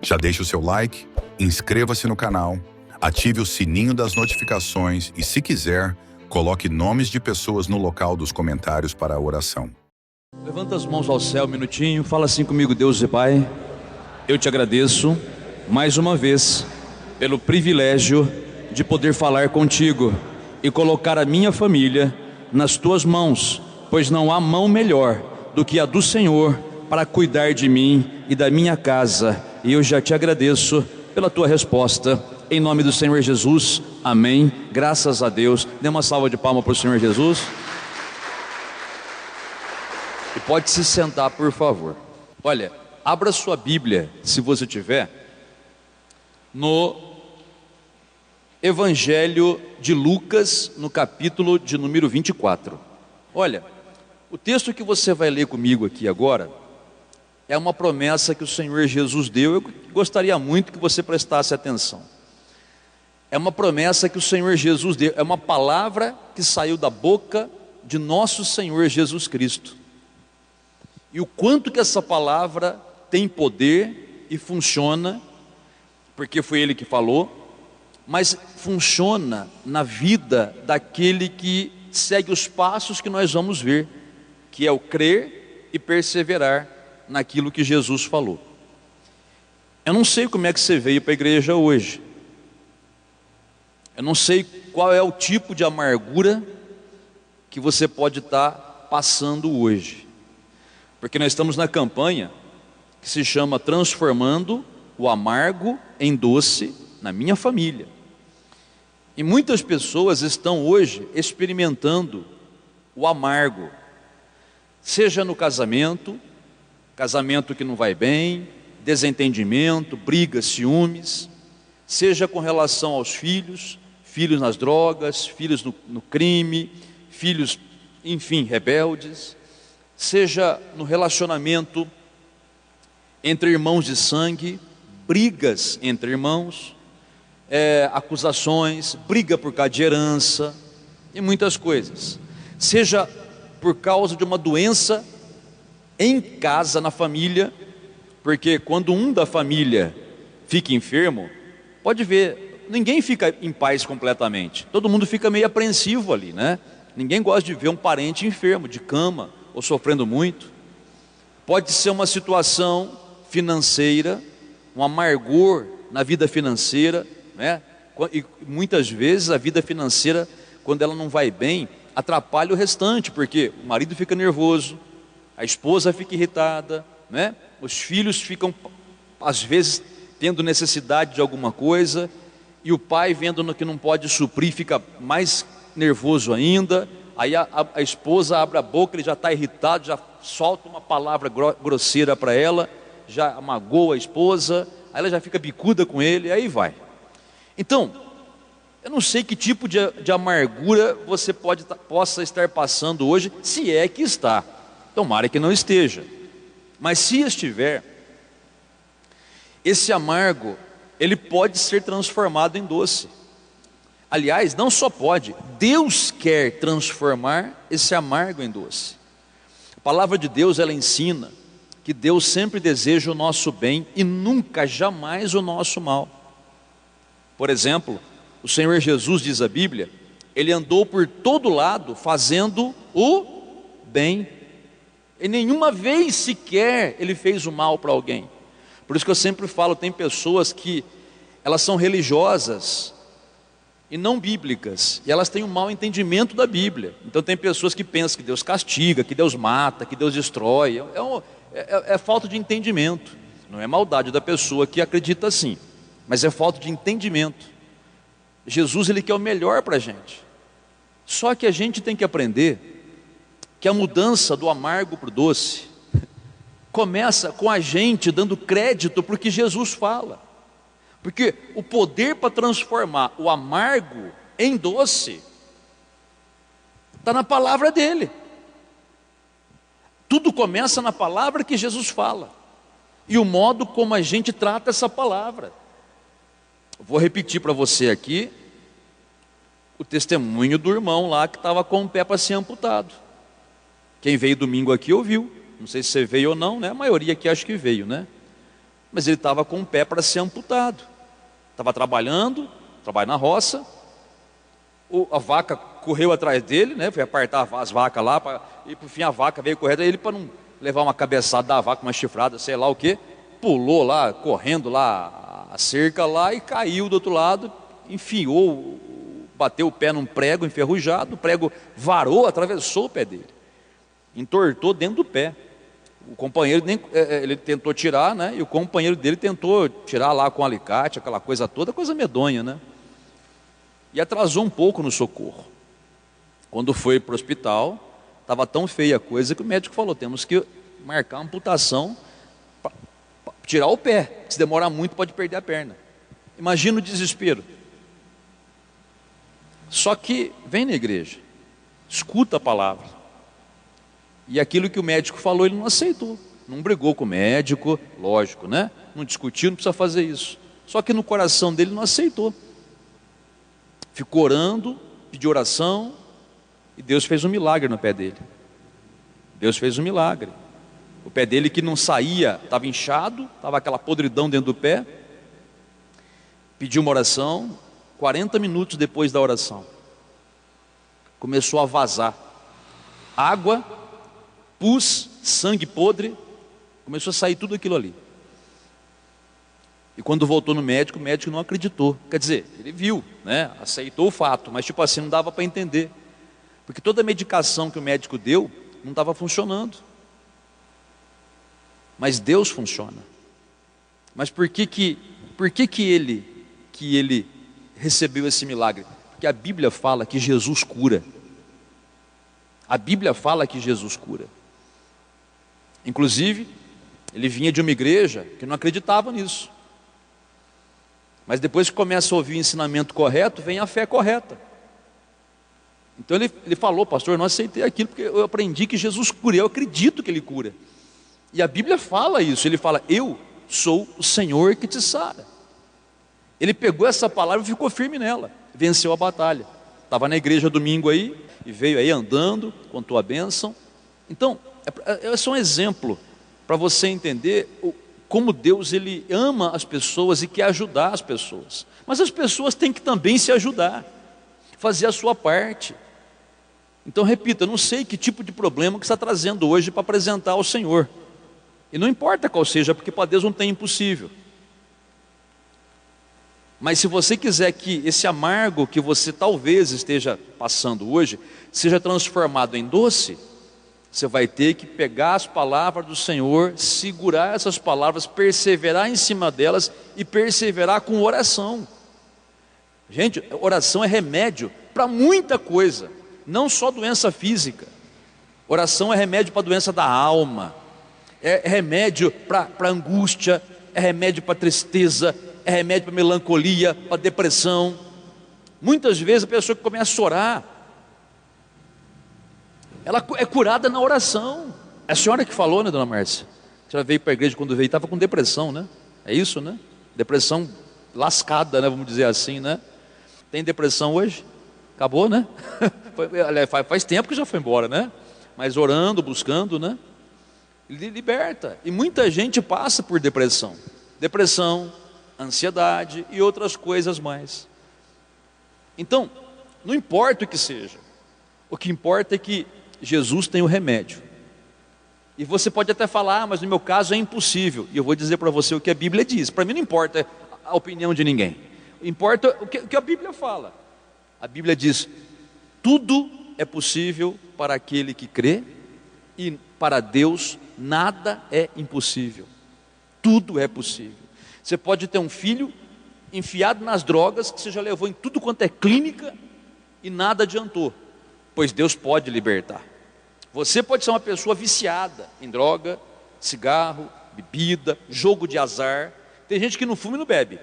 Já deixe o seu like, inscreva-se no canal, ative o sininho das notificações e, se quiser, coloque nomes de pessoas no local dos comentários para a oração. Levanta as mãos ao céu um minutinho, fala assim comigo: Deus e Pai, eu te agradeço mais uma vez pelo privilégio de poder falar contigo e colocar a minha família nas tuas mãos, pois não há mão melhor do que a do Senhor para cuidar de mim e da minha casa. E eu já te agradeço pela tua resposta, em nome do Senhor Jesus, amém, graças a Deus. Dê uma salva de palmas para o Senhor Jesus. E pode se sentar, por favor. Olha, abra sua Bíblia, se você tiver, no Evangelho de Lucas, no capítulo de número 24. Olha, o texto que você vai ler comigo aqui agora é uma promessa que o Senhor Jesus deu. Eu gostaria muito que você prestasse atenção. É uma promessa que o Senhor Jesus deu, é uma palavra que saiu da boca de nosso Senhor Jesus Cristo. E o quanto que essa palavra tem poder e funciona, porque foi Ele que falou, mas funciona na vida daquele que segue os passos que nós vamos ver, que é o crer e perseverar naquilo que Jesus falou. Eu não sei como é que você veio para a igreja hoje, eu não sei qual é o tipo de amargura que você pode estar passando hoje, porque nós estamos na campanha que se chama Transformando o Amargo em Doce na Minha Família. E muitas pessoas estão hoje experimentando o amargo, seja no casamento que não vai bem, desentendimento, brigas, ciúmes, seja com relação aos filhos nas drogas, filhos no crime, filhos, enfim, rebeldes, seja no relacionamento entre irmãos de sangue, brigas entre irmãos, acusações, briga por causa de herança e muitas coisas, seja por causa de uma doença em casa, na família, porque quando um da família fica enfermo, pode ver, ninguém fica em paz completamente, todo mundo fica meio apreensivo ali, né? Ninguém gosta de ver um parente enfermo, de cama, ou sofrendo muito. Pode ser uma situação financeira, um amargor na vida financeira, né? E muitas vezes a vida financeira, quando ela não vai bem, atrapalha o restante, porque o marido fica nervoso, a esposa fica irritada, né? Os filhos ficam, às vezes, tendo necessidade de alguma coisa, e o pai, vendo que não pode suprir, fica mais nervoso ainda. Aí a esposa abre a boca, ele já está irritado, já solta uma palavra grosseira para ela, já magoa a esposa, aí ela já fica bicuda com ele, e aí vai. Então, eu não sei que tipo de amargura você possa estar passando hoje, se é que está. Tomara que não esteja, mas se estiver, esse amargo, ele pode ser transformado em doce. Aliás, não só pode, Deus quer transformar esse amargo em doce. A palavra de Deus, ela ensina que Deus sempre deseja o nosso bem e nunca, jamais o nosso mal. Por exemplo, o Senhor Jesus, diz a Bíblia, Ele andou por todo lado fazendo o bem, e nenhuma vez sequer Ele fez o mal para alguém. Por isso que eu sempre falo, tem pessoas que elas são religiosas e não bíblicas, e elas têm um mau entendimento da Bíblia. Então tem pessoas que pensam que Deus castiga, que Deus mata, que Deus destrói. É falta de entendimento. Não é maldade da pessoa que acredita assim, mas é falta de entendimento. Jesus, Ele quer o melhor para a gente, só que a gente tem que aprender que a mudança do amargo para o doce começa com a gente dando crédito para o que Jesus fala, porque o poder para transformar o amargo em doce está na palavra dele. Tudo começa na palavra que Jesus fala e o modo como a gente trata essa palavra. Vou repetir para você aqui o testemunho do irmão lá que estava com o pé para ser amputado. Quem veio domingo aqui ouviu, não sei se você veio ou não, né? A maioria aqui acho que veio, né? mas ele estava com o pé para ser amputado. Estava trabalhando na roça, a vaca correu atrás dele, né? Foi apartar as vacas lá, e por fim a vaca veio correndo, ele para não levar uma cabeçada da vaca, uma chifrada, sei lá o que, pulou lá, correndo lá, a cerca lá e caiu do outro lado, enfiou, bateu o pé num prego enferrujado, o prego varou, atravessou o pé dele, entortou dentro do pé. O companheiro ele tentou tirar, né? E o companheiro dele tentou tirar lá com alicate, aquela coisa toda, coisa medonha, né? E atrasou um pouco no socorro. Quando foi para o hospital, estava tão feia a coisa que o médico falou: temos que marcar uma amputação para tirar o pé. Se demorar muito, pode perder a perna. Imagina o desespero. Só que vem na igreja, escuta a palavra, e aquilo que o médico falou, ele não aceitou. Não brigou com o médico, lógico, né? Não discutiu, não precisa fazer isso. Só que no coração dele não aceitou. Ficou orando, pediu oração, e Deus fez um milagre no pé dele. Deus fez um milagre. O pé dele que não saía, estava inchado, estava aquela podridão dentro do pé. Pediu uma oração, 40 minutos depois da oração, começou a vazar água, pus, sangue podre, começou a sair tudo aquilo ali. E quando voltou no médico, o médico não acreditou. Quer dizer, ele viu, né? Aceitou o fato, mas tipo assim, não dava para entender. Porque toda a medicação que o médico deu não estava funcionando. Mas Deus funciona. Mas por que ele recebeu esse milagre? Porque a Bíblia fala que Jesus cura. A Bíblia fala que Jesus cura. Inclusive, ele vinha de uma igreja que não acreditava nisso. Mas depois que começa a ouvir o ensinamento correto, vem a fé correta. Então ele falou: pastor, eu não aceitei aquilo porque eu aprendi que Jesus cura, eu acredito que ele cura. E a Bíblia fala isso, ele fala: eu sou o Senhor que te sara. Ele pegou essa palavra e ficou firme nela, venceu a batalha. Estava na igreja domingo aí, e veio aí andando, contou a bênção. Então, é só um exemplo para você entender como Deus ele ama as pessoas e quer ajudar as pessoas. Mas as pessoas têm que também se ajudar, fazer a sua parte. Então repita, eu não sei que tipo de problema que você está trazendo hoje para apresentar ao Senhor. E não importa qual seja, porque para Deus não tem impossível. Mas se você quiser que esse amargo que você talvez esteja passando hoje, seja transformado em doce, você vai ter que pegar as palavras do Senhor, segurar essas palavras, perseverar em cima delas e perseverar com oração. Gente, oração é remédio para muita coisa, não só doença física. Oração é remédio para a doença da alma, é remédio para angústia, é remédio para tristeza, é remédio para melancolia, para depressão. Muitas vezes a pessoa que começa a orar, ela é curada na oração. É a senhora que falou, né, dona Márcia? A senhora veio para a igreja quando veio, estava com depressão, né? É isso, né? Depressão lascada, né? Vamos dizer assim, né? Tem depressão hoje? Acabou, né? Faz tempo que já foi embora, né? Mas orando, buscando, né? Ele liberta. E muita gente passa por depressão. Depressão, ansiedade e outras coisas mais. Então, não importa o que seja. O que importa é que Jesus tem o remédio. E você pode até falar: mas no meu caso é impossível. E eu vou dizer para você o que a Bíblia diz. Para mim não importa a opinião de ninguém. Importa o que a Bíblia fala. A Bíblia diz: tudo é possível para aquele que crê, e para Deus nada é impossível. Tudo é possível. Você pode ter um filho enfiado nas drogas, que você já levou em tudo quanto é clínica, e nada adiantou, pois Deus pode libertar. Você pode ser uma pessoa viciada em droga, cigarro, bebida, jogo de azar. Tem gente que não fuma e não bebe,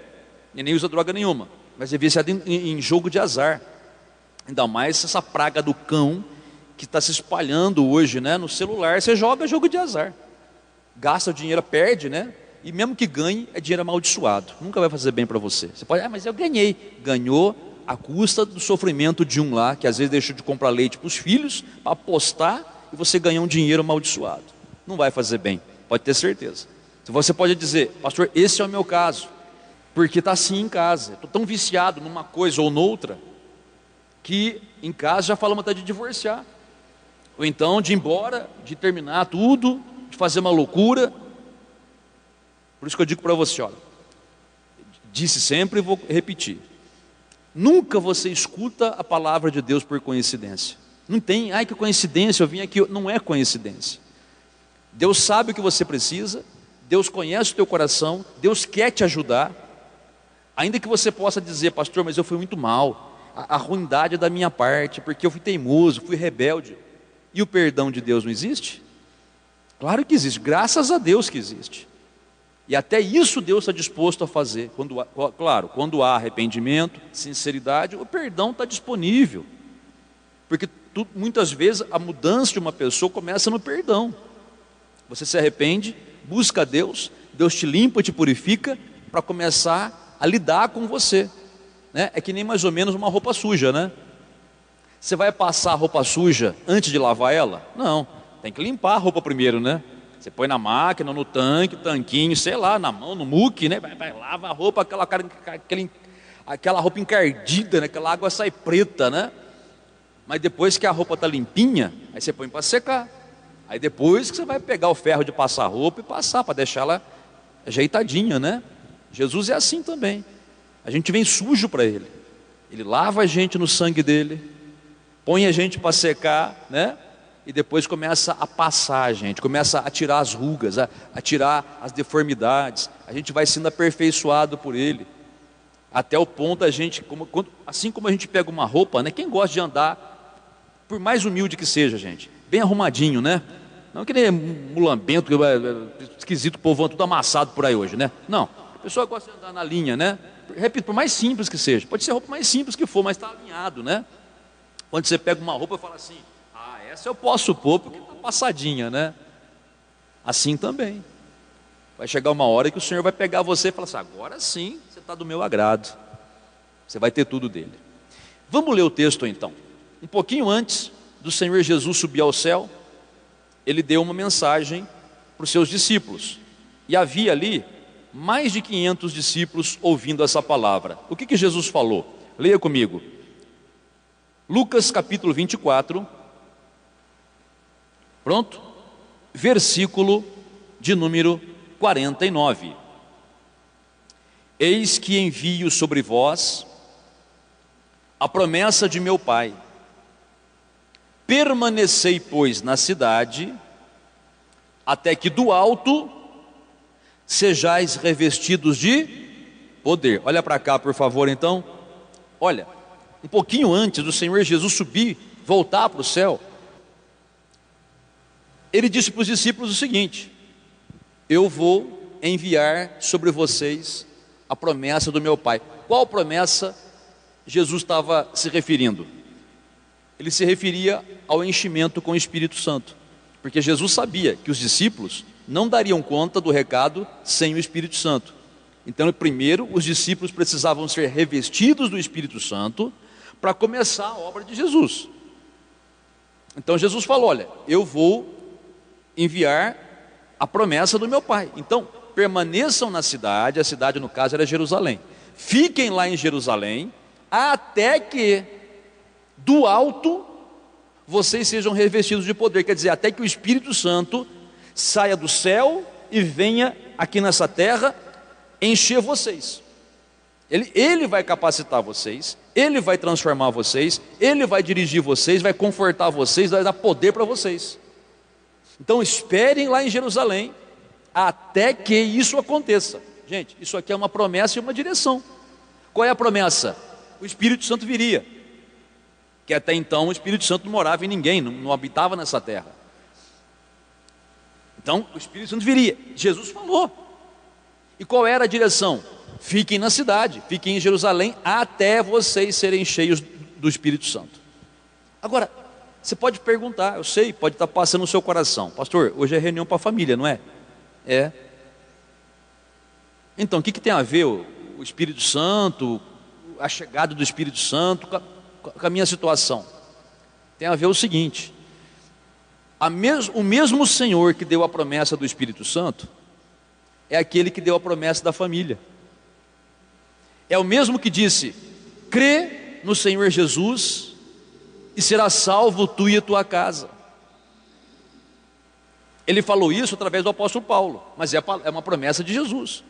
e nem usa droga nenhuma, mas é viciado em jogo de azar. Ainda mais essa praga do cão que está se espalhando hoje, né? No celular você joga jogo de azar, gasta o dinheiro, perde, né? E mesmo que ganhe, é dinheiro amaldiçoado, nunca vai fazer bem para você. Você pode: mas eu ganhei. Ganhou à custa do sofrimento de um lá, que às vezes deixou de comprar leite para os filhos, para apostar, e você ganhou um dinheiro amaldiçoado. Não vai fazer bem, pode ter certeza. Você pode dizer: pastor, esse é o meu caso, porque está assim em casa, estou tão viciado numa coisa ou noutra, que em casa já fala vontade de divorciar, ou então de ir embora, de terminar tudo, de fazer uma loucura. Por isso que eu digo para você, olha, disse sempre e vou repetir: nunca você escuta a palavra de Deus por coincidência. Não tem, ai que coincidência, eu vim aqui. Não é coincidência. Deus sabe o que você precisa, Deus conhece o teu coração, Deus quer te ajudar. Ainda que você possa dizer: pastor, mas eu fui muito mal, a ruindade é da minha parte, porque eu fui teimoso, fui rebelde. E o perdão de Deus não existe? Claro que existe, graças a Deus que existe. E até isso Deus está disposto a fazer. Quando há arrependimento, sinceridade, o perdão está disponível. Porque muitas vezes a mudança de uma pessoa começa no perdão. Você se arrepende, busca a Deus, Deus te limpa, te purifica, para começar a lidar com você, né? É que nem mais ou menos uma roupa suja, né? Você vai passar a roupa suja antes de lavar ela? Não, tem que limpar a roupa primeiro, né? Você põe na máquina, no tanque, tanquinho, sei lá, na mão, no muque, né? Vai lava a roupa, aquela roupa encardida, né? Aquela água sai preta, né? Mas depois que a roupa está limpinha, aí você põe para secar. Aí depois que você vai pegar o ferro de passar a roupa e passar, para deixar ela ajeitadinha, né? Jesus é assim também. A gente vem sujo para Ele. Ele lava a gente no sangue dEle, põe a gente para secar, né? E depois começa a passar a gente, começa a tirar as rugas, a tirar as deformidades. A gente vai sendo aperfeiçoado por Ele, até o ponto a gente, assim como a gente pega uma roupa, né? Quem gosta de andar, por mais humilde que seja, gente, bem arrumadinho, né? Não que nem mulambento, esquisito, povão tudo amassado por aí hoje, né? Não, a pessoa gosta de andar na linha, né? Repito, por mais simples que seja, pode ser a roupa mais simples que for, mas está alinhado, né? Quando você pega uma roupa e fala assim: ah, essa eu posso pôr porque está passadinha, né? Assim também vai chegar uma hora que o Senhor vai pegar você e falar assim: agora sim, você está do meu agrado, você vai ter tudo dele. Vamos ler o texto então. Um pouquinho antes do Senhor Jesus subir ao céu, Ele deu uma mensagem para os seus discípulos, e havia ali mais de 500 discípulos ouvindo essa palavra. O que Jesus falou? Leia comigo, Lucas capítulo 24, pronto? Versículo de número 49. Eis que envio sobre vós a promessa de meu Pai. Permanecei, pois, na cidade, até que do alto sejais revestidos de poder. Olha para cá, por favor, então. Olha, um pouquinho antes do Senhor Jesus subir, voltar para o céu, Ele disse para os discípulos o seguinte: eu vou enviar sobre vocês a promessa do meu Pai. Qual promessa Jesus estava se referindo? Ele se referia ao enchimento com o Espírito Santo, porque Jesus sabia que os discípulos não dariam conta do recado sem o Espírito Santo. Então, primeiro, os discípulos precisavam ser revestidos do Espírito Santo para começar a obra de Jesus. Então Jesus falou: olha, eu vou enviar a promessa do meu Pai. Então, permaneçam na cidade, a cidade no caso era Jerusalém. Fiquem lá em Jerusalém, até que do alto vocês sejam revestidos de poder. Quer dizer, até que o Espírito Santo saia do céu e venha aqui nessa terra encher vocês. Ele vai capacitar vocês, Ele vai transformar vocês, Ele vai dirigir vocês, vai confortar vocês, vai dar poder para vocês. Então esperem lá em Jerusalém até que isso aconteça. Gente, isso aqui é uma promessa e uma direção. Qual é a promessa? O Espírito Santo viria, que até então o Espírito Santo não morava em ninguém, não habitava nessa terra. Então o Espírito Santo viria, Jesus falou. E qual era a direção? Fiquem na cidade, fiquem em Jerusalém, até vocês serem cheios do Espírito Santo. Agora, você pode perguntar, eu sei, pode estar passando no seu coração: pastor, hoje é reunião para a família, não é? É. Então, o que tem a ver o Espírito Santo, a chegada do Espírito Santo com a minha situação? Tem a ver o seguinte: o mesmo Senhor que deu a promessa do Espírito Santo é aquele que deu a promessa da família. É o mesmo que disse: crê no Senhor Jesus e será salvo tu e a tua casa. Ele falou isso através do apóstolo Paulo, mas é uma promessa de Jesus.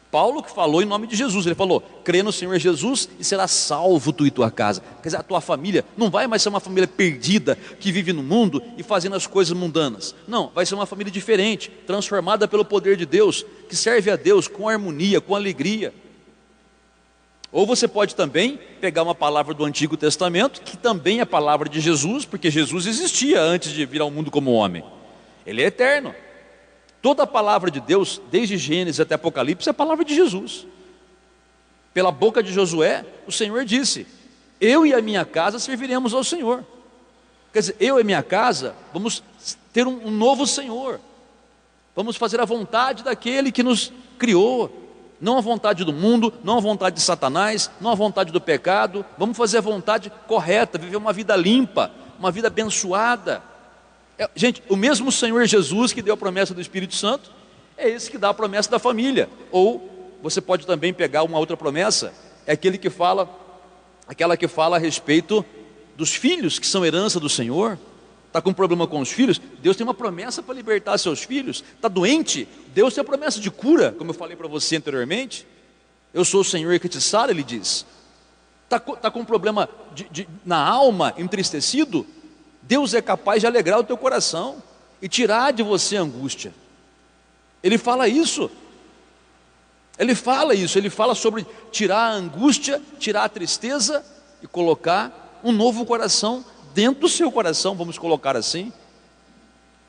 Paulo que falou em nome de Jesus, ele falou: crê no Senhor Jesus e será salvo tu e tua casa. Quer dizer, a tua família não vai mais ser uma família perdida, que vive no mundo e fazendo as coisas mundanas. Não, vai ser uma família diferente, transformada pelo poder de Deus, que serve a Deus com harmonia, com alegria. Ou você pode também pegar uma palavra do Antigo Testamento, que também é palavra de Jesus, porque Jesus existia antes de vir ao mundo como homem. Ele é eterno. Toda a palavra de Deus, desde Gênesis até Apocalipse, é a palavra de Jesus. Pela boca de Josué, o Senhor disse: eu e a minha casa serviremos ao Senhor. Quer dizer, eu e a minha casa vamos ter um novo Senhor. Vamos fazer a vontade daquele que nos criou. Não a vontade do mundo, não a vontade de Satanás, não a vontade do pecado. Vamos fazer a vontade correta, viver uma vida limpa, uma vida abençoada. Gente, o mesmo Senhor Jesus que deu a promessa do Espírito Santo é esse que dá a promessa da família. Ou você pode também pegar uma outra promessa, é aquela que fala a respeito dos filhos que são herança do Senhor. Está com problema com os filhos? Deus tem uma promessa para libertar seus filhos. Está doente? Deus tem a promessa de cura, como eu falei para você anteriormente. Eu sou o Senhor que te sara, ele diz. Está com um problema na alma, entristecido? Deus é capaz de alegrar o teu coração e tirar de você a angústia. Ele fala isso. Ele fala sobre tirar a angústia, tirar a tristeza e colocar um novo coração dentro do seu coração, vamos colocar assim.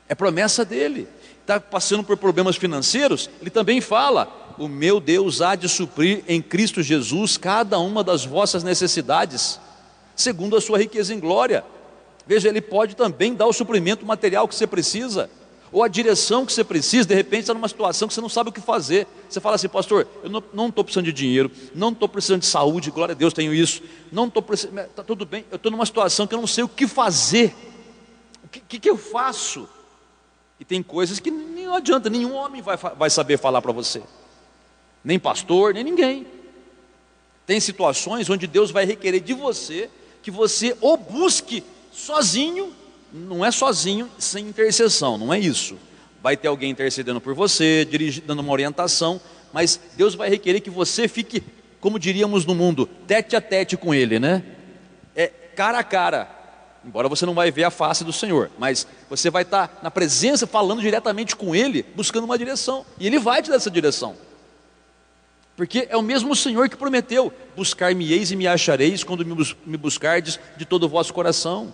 É promessa dele. Está passando por problemas financeiros? Ele também fala: o meu Deus há de suprir em Cristo Jesus cada uma das vossas necessidades, segundo a sua riqueza em glória. Veja, ele pode também dar o suprimento material que você precisa, ou a direção que você precisa. De repente está numa situação que você não sabe o que fazer. Você fala assim: pastor, eu não estou precisando de dinheiro, não estou precisando de saúde, glória a Deus, tenho isso, não estou precisando, está tudo bem, eu estou numa situação que eu não sei o que fazer, o que eu faço? E tem coisas que não adianta, nenhum homem vai saber falar para você, nem pastor, nem ninguém. Tem situações onde Deus vai requerer de você que você ou busque sozinho. Não é sozinho, sem intercessão, não é isso. Vai ter alguém intercedendo por você, dando uma orientação, mas Deus vai requerer que você fique, como diríamos no mundo, tete a tete com Ele, né? É cara a cara. Embora você não vai ver a face do Senhor, mas você vai estar na presença, falando diretamente com Ele, buscando uma direção, e Ele vai te dar essa direção. Porque é o mesmo Senhor que prometeu: buscar-me-eis e me achareis quando me buscardes de todo o vosso coração.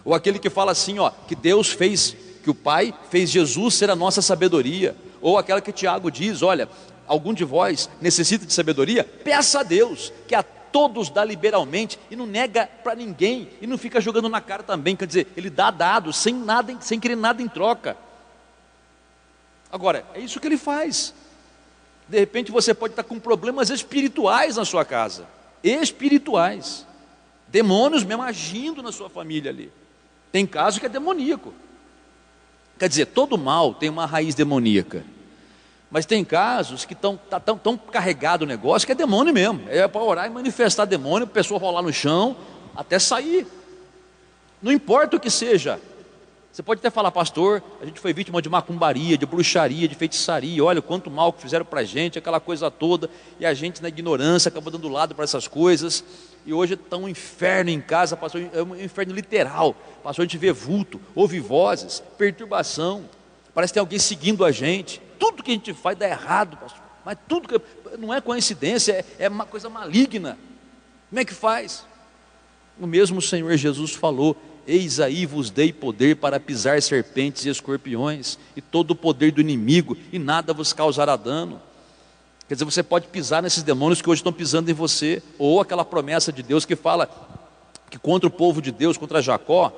Ou aquele que fala assim, que Deus fez, que o Pai fez Jesus ser a nossa sabedoria. Ou aquela que Tiago diz: olha, algum de vós necessita de sabedoria? Peça a Deus, que a todos dá liberalmente, e não nega para ninguém, e não fica jogando na cara também. Quer dizer, ele dá dado, sem querer nada em troca. Agora, é isso que ele faz. De repente você pode estar com problemas espirituais na sua casa, espirituais, demônios mesmo agindo na sua família ali. Tem caso que é demoníaco. Quer dizer, todo mal tem uma raiz demoníaca, mas tem casos que estão tão carregado o negócio que é demônio mesmo. É para orar e manifestar demônio, a pessoa rolar no chão até sair. Não importa o que seja. Você pode até falar: pastor, a gente foi vítima de macumbaria, de bruxaria, de feitiçaria, olha quanto mal que fizeram para a gente, aquela coisa toda, e a gente na ignorância acaba dando lado para essas coisas, e hoje está um inferno em casa, pastor, é um inferno literal. Pastor, a gente vê vulto, ouve vozes, perturbação, parece que tem alguém seguindo a gente, tudo que a gente faz dá errado, pastor, mas tudo que não é coincidência, é uma coisa maligna. Como é que faz? O mesmo Senhor Jesus falou: eis aí vos dei poder para pisar serpentes e escorpiões, e todo o poder do inimigo, e nada vos causará dano. Quer dizer, você pode pisar nesses demônios que hoje estão pisando em você. Ou aquela promessa de Deus que fala que contra o povo de Deus, contra Jacó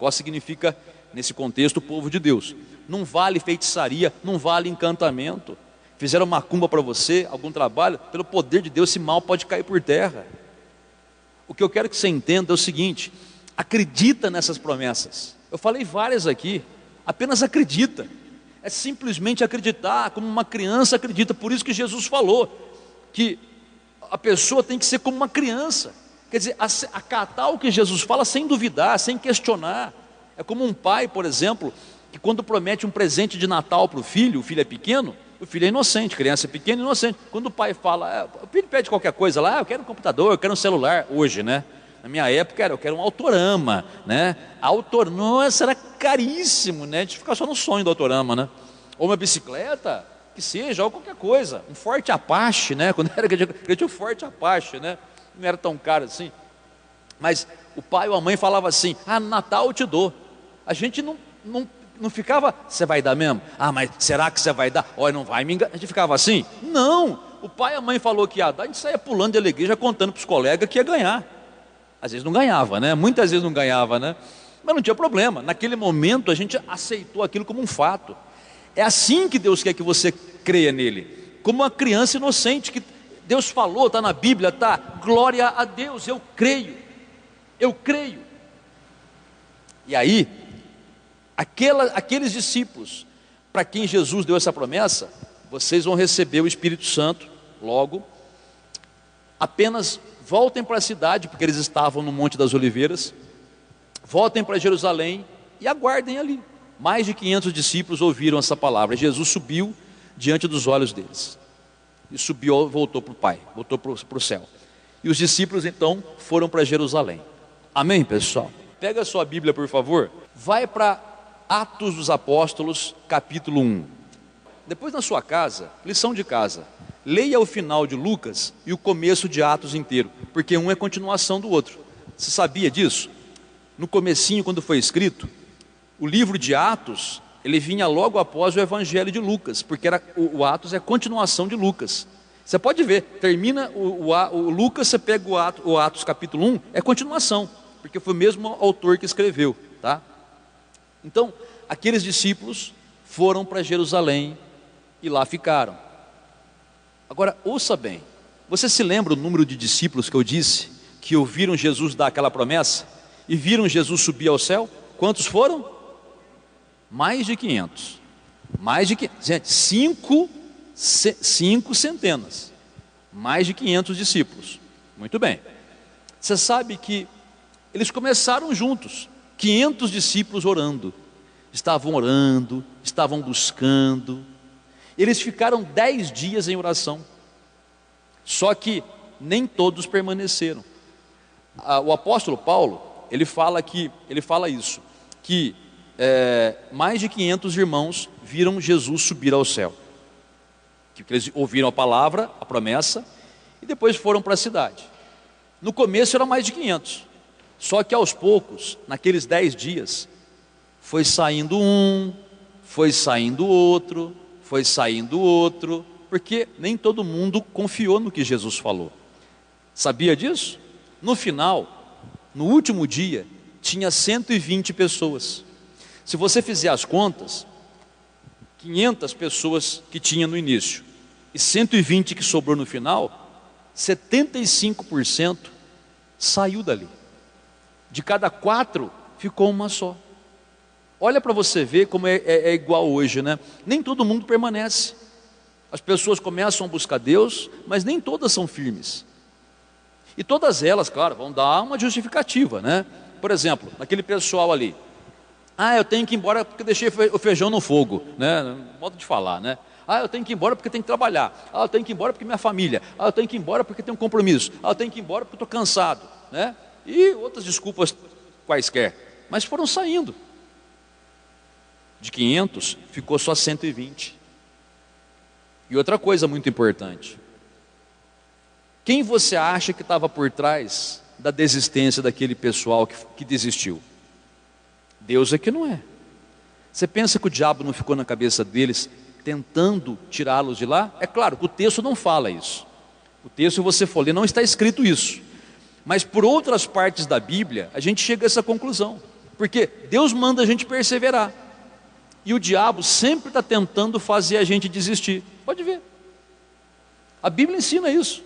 significa, nesse contexto, o povo de Deus, não vale feitiçaria, não vale encantamento. Fizeram macumba para você, algum trabalho, pelo poder de Deus esse mal pode cair por terra. O que eu quero que você entenda é o seguinte: acredita nessas promessas. Eu falei várias aqui, apenas acredita. é simplesmente acreditar, como uma criança acredita. Por isso que Jesus falou que a pessoa tem que ser como uma criança, quer dizer, acatar o que Jesus fala sem duvidar, sem questionar. É como um pai, por exemplo, que quando promete um presente de Natal para o filho é pequeno, o filho é inocente, criança é pequena e inocente. Quando o pai fala, o filho pede qualquer coisa lá, eu quero um computador, eu quero um celular, hoje, né? Na minha época eu quero um Autorama, né? Nossa, era caríssimo, né? A gente fica só no sonho do Autorama, né? Ou uma bicicleta, que seja, ou qualquer coisa, um Forte Apache, né? Quando era que eu tinha um Forte Apache, né? Não era tão caro assim. Mas o pai ou a mãe falava assim, no Natal eu te dou. A gente não ficava, você vai dar mesmo? Mas será que você vai dar? Olha, não vai me enganar. A gente ficava assim? Não, o pai e a mãe falou que ia dar, a gente saía pulando de alegria, contando para os colegas que ia ganhar. Às vezes não ganhava, né? Muitas vezes não ganhava, né? Mas não tinha problema, naquele momento a gente aceitou aquilo como um fato. É assim que Deus quer que você creia nele, como uma criança inocente, que Deus falou, está na Bíblia, está, glória a Deus, eu creio. E aí, aqueles discípulos, para quem Jesus deu essa promessa, vocês vão receber o Espírito Santo logo, apenas voltem para a cidade, porque eles estavam no Monte das Oliveiras, voltem para Jerusalém e aguardem ali. Mais de 500 discípulos ouviram essa palavra. Jesus subiu diante dos olhos deles, e subiu, voltou para o Pai, voltou para o céu. E os discípulos então foram para Jerusalém. Amém, pessoal? Pega a sua Bíblia, por favor, vai para Atos dos Apóstolos, capítulo 1. Depois na sua casa, lição de casa, leia o final de Lucas e o começo de Atos inteiro, porque um é continuação do outro. Você sabia disso? No comecinho, quando foi escrito, o livro de Atos, ele vinha logo após o Evangelho de Lucas, porque o Atos é a continuação de Lucas. Você pode ver, termina o Lucas, você pega o Atos capítulo 1, é continuação, porque foi o mesmo autor que escreveu, tá? Então, aqueles discípulos foram para Jerusalém e lá ficaram. Agora, ouça bem, você se lembra o número de discípulos que eu disse, que ouviram Jesus dar aquela promessa, e viram Jesus subir ao céu? Quantos foram? Mais de 500. Gente, 5 centenas. Mais de 500 discípulos. Muito bem. Você sabe que eles começaram juntos, 500 discípulos orando. Estavam buscando. Eles ficaram 10 dias em oração. Só que nem todos permaneceram. O apóstolo Paulo, ele fala isso, que mais de 500 irmãos viram Jesus subir ao céu. Que eles ouviram a palavra, a promessa, e depois foram para a cidade. No começo eram mais de 500. Só que aos poucos, naqueles 10 dias, foi saindo um, foi saindo outro, porque nem todo mundo confiou no que Jesus falou. Sabia disso? No final, no último dia, tinha 120 pessoas. Se você fizer as contas, 500 pessoas que tinha no início e 120 que sobrou no final, 75% saiu dali. De cada 4, ficou uma só. Olha para você ver como é igual hoje, né? Nem todo mundo permanece. As pessoas começam a buscar Deus, mas nem todas são firmes. E todas elas, claro, vão dar uma justificativa, né? Por exemplo, aquele pessoal ali, eu tenho que ir embora porque deixei o feijão no fogo, né? Modo de falar, né? Eu tenho que ir embora porque tenho que trabalhar. Eu tenho que ir embora porque minha família. Eu tenho que ir embora porque tenho um compromisso. Eu tenho que ir embora porque estou cansado, né? E outras desculpas quaisquer. Mas foram saindo. De 500, ficou só 120. E outra coisa muito importante. Quem você acha que estava por trás da desistência daquele pessoal que desistiu? Deus é que não é. Você pensa que o diabo não ficou na cabeça deles tentando tirá-los de lá? É claro que o texto não fala isso. O texto, se você for ler, não está escrito isso. Mas por outras partes da Bíblia, a gente chega a essa conclusão. Porque Deus manda a gente perseverar. E o diabo sempre está tentando fazer a gente desistir. Pode ver. A Bíblia ensina isso.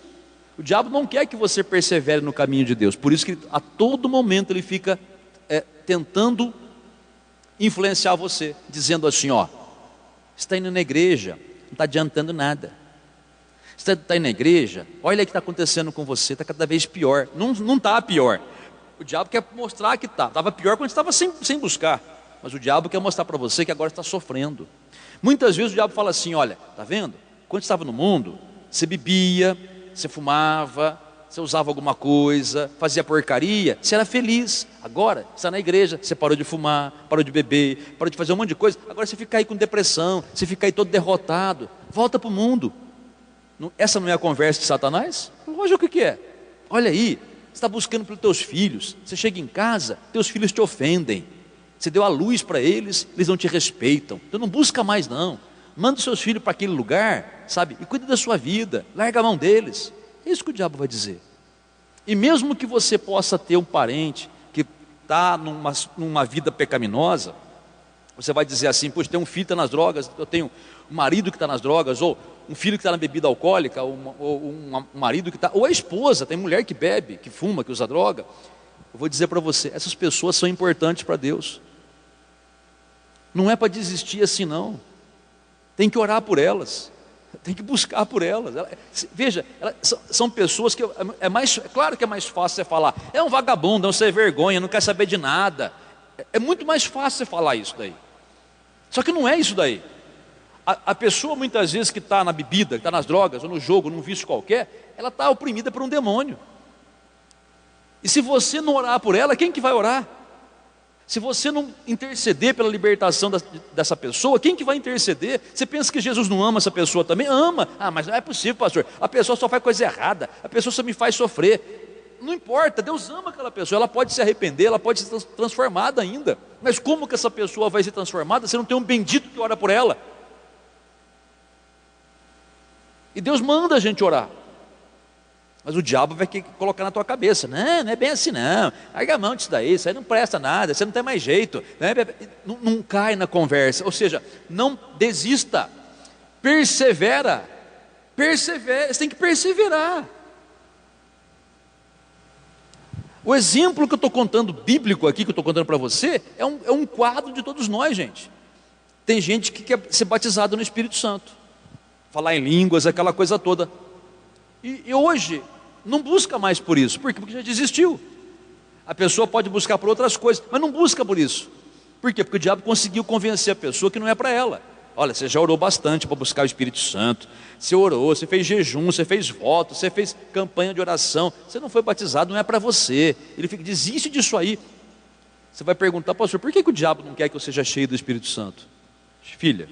O diabo não quer que você persevere no caminho de Deus. Por isso que a todo momento ele fica tentando influenciar você, dizendo assim, Você está indo na igreja, não está adiantando nada. Você está indo na igreja, olha o que está acontecendo com você, está cada vez pior. Não está pior. O diabo quer mostrar que está. Estava pior quando estava sem buscar. Mas o diabo quer mostrar para você que agora está sofrendo. Muitas vezes o diabo fala assim, olha, está vendo? Quando estava no mundo, você bebia, você fumava, você usava alguma coisa, fazia porcaria, você era feliz. Agora, você está na igreja, você parou de fumar, parou de beber, parou de fazer um monte de coisa. Agora você fica aí com depressão, você fica aí todo derrotado. Volta para o mundo. Essa não é a conversa de Satanás? Lógico que é. Olha aí, você está buscando pelos teus filhos. Você chega em casa, teus filhos te ofendem. Você deu a luz para eles, eles não te respeitam. Então não busca mais não. Manda os seus filhos para aquele lugar, sabe? E cuida da sua vida, larga a mão deles. É isso que o diabo vai dizer. E mesmo que você possa ter um parente que está numa vida pecaminosa, você vai dizer assim, poxa, tem um filho que está nas drogas, eu tenho um marido que está nas drogas, ou um filho que está na bebida alcoólica, ou um marido que está, ou a esposa, tem mulher que bebe, que fuma, que usa droga. Eu vou dizer para você, essas pessoas são importantes para Deus. Não é para desistir assim não. Tem que orar por elas, tem que buscar por elas. Veja, são pessoas que é claro que é mais fácil você falar, é um vagabundo, não sem vergonha, não quer saber de nada. É muito mais fácil você falar isso daí. Só que não é isso daí. A pessoa muitas vezes que está na bebida, que está nas drogas, ou no jogo, num vício qualquer, ela está oprimida por um demônio. E se você não orar por ela, quem que vai orar? Se você não interceder pela libertação dessa pessoa, quem que vai interceder? Você pensa que Jesus não ama essa pessoa também? Ama. Ah, mas não é possível, pastor. A pessoa só faz coisa errada. A pessoa só me faz sofrer. Não importa, Deus ama aquela pessoa. Ela pode se arrepender, ela pode ser transformada ainda. Mas como que essa pessoa vai ser transformada se não tem um bendito que ora por ela? E Deus manda a gente orar. Mas o diabo vai colocar na tua cabeça, não é bem assim não, larga a mão disso daí, isso aí não presta nada, você não tem mais jeito, não cai na conversa, ou seja, não desista, persevera, você tem que perseverar. O exemplo que eu estou contando, bíblico aqui, que eu estou contando para você, é um quadro de todos nós, gente. Tem gente que quer ser batizado no Espírito Santo, falar em línguas, aquela coisa toda, e hoje não busca mais por isso. Por quê? Porque já desistiu. A pessoa pode buscar por outras coisas, mas não busca por isso. Por quê? Porque o diabo conseguiu convencer a pessoa que não é para ela. Olha, você já orou bastante para buscar o Espírito Santo, você orou, você fez jejum, você fez voto, você fez campanha de oração, você não foi batizado, não é para você. Ele fica, desiste disso aí. Você vai perguntar, pastor, por que o diabo não quer que eu seja cheio do Espírito Santo? Filha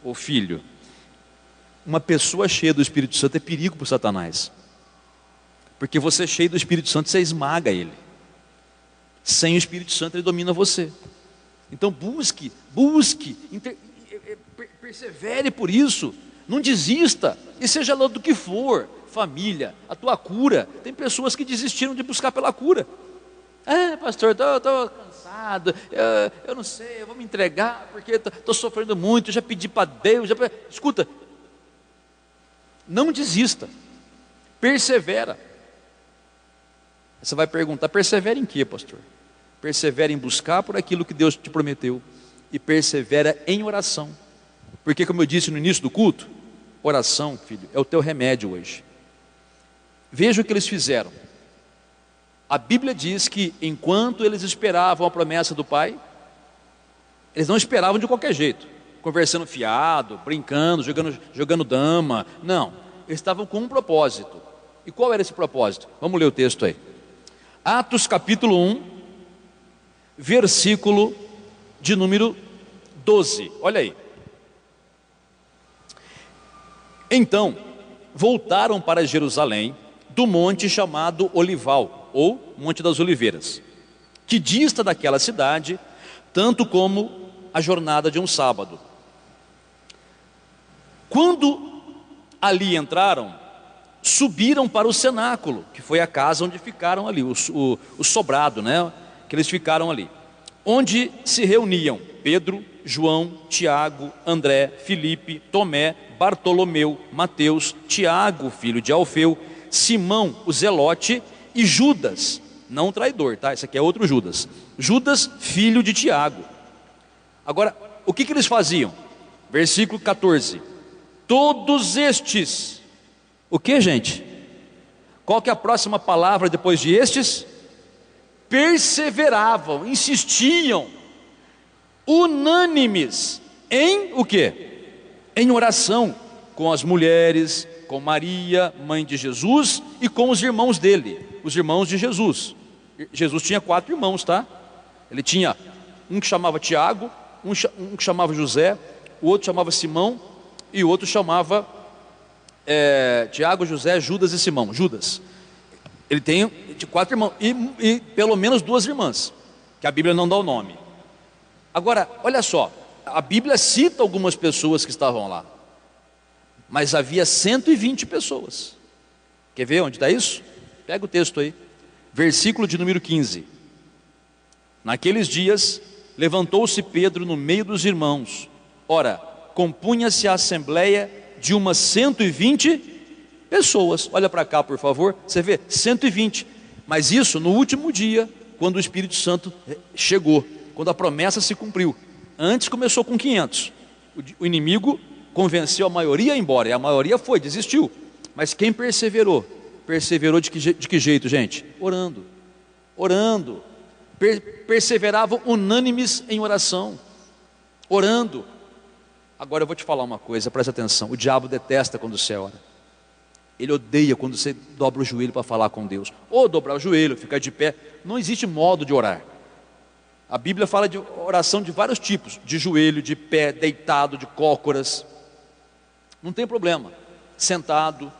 ou filho, uma pessoa cheia do Espírito Santo é perigo para o Satanás. Porque você cheio do Espírito Santo, você esmaga ele. Sem o Espírito Santo, ele domina você. Então busque, persevere por isso. Não desista, e seja lá do que for, família, a tua cura. Tem pessoas que desistiram de buscar pela cura. Pastor, estou cansado, eu não sei, eu vou me entregar, porque estou sofrendo muito, já pedi para Deus. Escuta, não desista, persevera. Você vai perguntar, persevera em quê, pastor? Persevera em buscar por aquilo que Deus te prometeu, e persevera em oração, porque como eu disse no início do culto, oração, filho, é o teu remédio hoje. Veja o que eles fizeram. A Bíblia diz que enquanto eles esperavam a promessa do Pai, eles não esperavam de qualquer jeito, conversando fiado, brincando, jogando dama, não, eles estavam com um propósito. E qual era esse propósito? Vamos ler o texto aí. Atos capítulo 1, versículo de número 12, olha aí. Então, voltaram para Jerusalém, do monte chamado Olival, ou Monte das Oliveiras, que dista daquela cidade, tanto como a jornada de um sábado. Quando ali entraram, subiram para o cenáculo, que foi a casa onde ficaram ali, o sobrado, né? Que eles ficaram ali, onde se reuniam Pedro, João, Tiago, André, Filipe, Tomé, Bartolomeu, Mateus, Tiago, filho de Alfeu, Simão, o Zelote, e Judas, não o traidor, tá? Esse aqui é outro Judas, Judas, filho de Tiago. Agora, o que eles faziam? Versículo 14. Todos estes, o que, gente? Qual que é a próxima palavra depois de estes? Perseveravam, insistiam, unânimes, em o quê? Em oração, com as mulheres, com Maria, mãe de Jesus, e com os irmãos dele, os irmãos de Jesus. Jesus tinha 4 irmãos, tá? Ele tinha um que chamava Tiago, um que chamava José, o outro chamava Simão, e o outro chamava Tiago, José, Judas e Simão. Judas. Ele tem 4 irmãos, e pelo menos 2 irmãs, que a Bíblia não dá o nome. Agora, olha só, a Bíblia cita algumas pessoas que estavam lá, mas havia 120 pessoas. Quer ver onde está isso? Pega o texto aí, versículo de número 15. Naqueles dias, levantou-se Pedro no meio dos irmãos. Ora, compunha-se a assembleia de umas 120 pessoas. Olha para cá, por favor, você vê, 120. Mas isso no último dia, quando o Espírito Santo chegou, quando a promessa se cumpriu. Antes começou com 500. O inimigo convenceu a maioria a ir embora, e a maioria foi, desistiu. Mas quem perseverou? Perseverou de que jeito, gente? Orando. Orando. Perseveravam unânimes em oração. Orando. Agora eu vou te falar uma coisa, presta atenção. O diabo detesta quando você ora. Ele odeia quando você dobra o joelho para falar com Deus. Ou dobrar o joelho, ficar de pé. Não existe modo de orar. A Bíblia fala de oração de vários tipos. De joelho, de pé, deitado, de cócoras. Não tem problema. Sentado.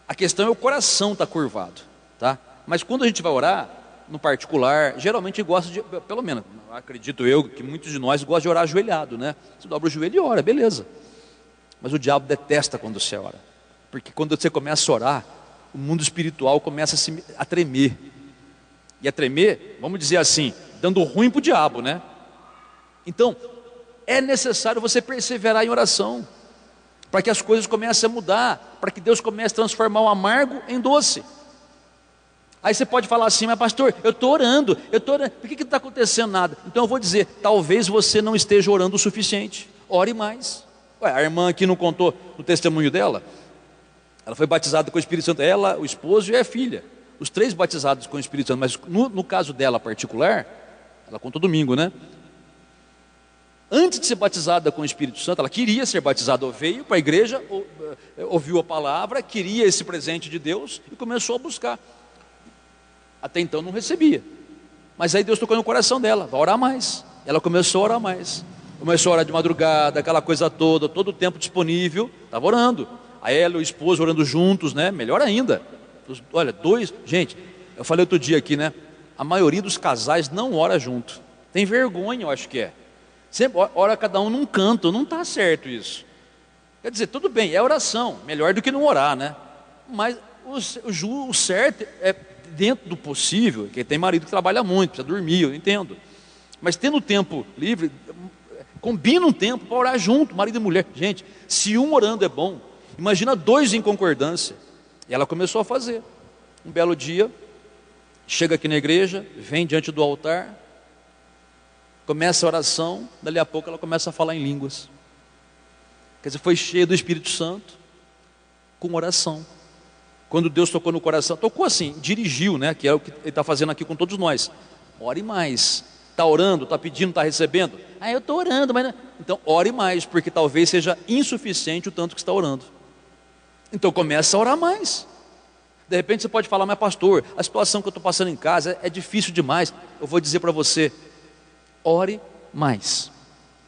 A questão é o coração estar curvado, tá? Mas quando a gente vai orar, no particular, geralmente gosta de, pelo menos, acredito eu, que muitos de nós gostam de orar ajoelhado, né? Você dobra o joelho e ora, beleza. Mas o diabo detesta quando você ora. Porque quando você começa a orar, o mundo espiritual começa a tremer. E a tremer, vamos dizer assim, dando ruim para o diabo, né? Então, é necessário você perseverar em oração, para que as coisas comecem a mudar, para que Deus comece a transformar o amargo em doce. Aí você pode falar assim, mas pastor, eu estou orando, por que não está acontecendo nada? Então eu vou dizer, talvez você não esteja orando o suficiente, ore mais. Ué, a irmã aqui não contou no testemunho dela? Ela foi batizada com o Espírito Santo, ela, o esposo e a filha, os 3 batizados com o Espírito Santo, mas no caso dela particular, ela contou domingo, né? Antes de ser batizada com o Espírito Santo, ela queria ser batizada, veio para a igreja, ouviu a palavra, queria esse presente de Deus e começou a buscar. Até então não recebia, mas aí Deus tocou no coração dela, vai orar mais. Ela começou a orar mais, começou a orar de madrugada, aquela coisa toda, todo o tempo disponível, estava orando. Aí ela e o esposo orando juntos, né? Melhor ainda. Olha, 2, gente, eu falei outro dia aqui, né? A maioria dos casais não ora junto, tem vergonha, eu acho que é. Sempre ora cada um num canto, não está certo isso. Quer dizer, tudo bem, é oração, melhor do que não orar, né? Mas o certo é dentro do possível, que tem marido que trabalha muito, precisa dormir, eu entendo. Mas tendo tempo livre, combina um tempo para orar junto, marido e mulher. Gente, se um orando é bom, imagina 2 em concordância. E ela começou a fazer. Um belo dia, chega aqui na igreja, vem diante do altar, começa a oração, dali a pouco ela começa a falar em línguas. Quer dizer, foi cheia do Espírito Santo, com oração. Quando Deus tocou no coração, tocou assim, dirigiu, né? Que é o que Ele está fazendo aqui com todos nós. Ore mais. Está orando, está pedindo, está recebendo? Ah, eu estou orando, mas não... Então ore mais, porque talvez seja insuficiente o tanto que está orando. Então começa a orar mais. De repente você pode falar, mas pastor, a situação que eu estou passando em casa é difícil demais. Eu vou dizer para você, ore mais.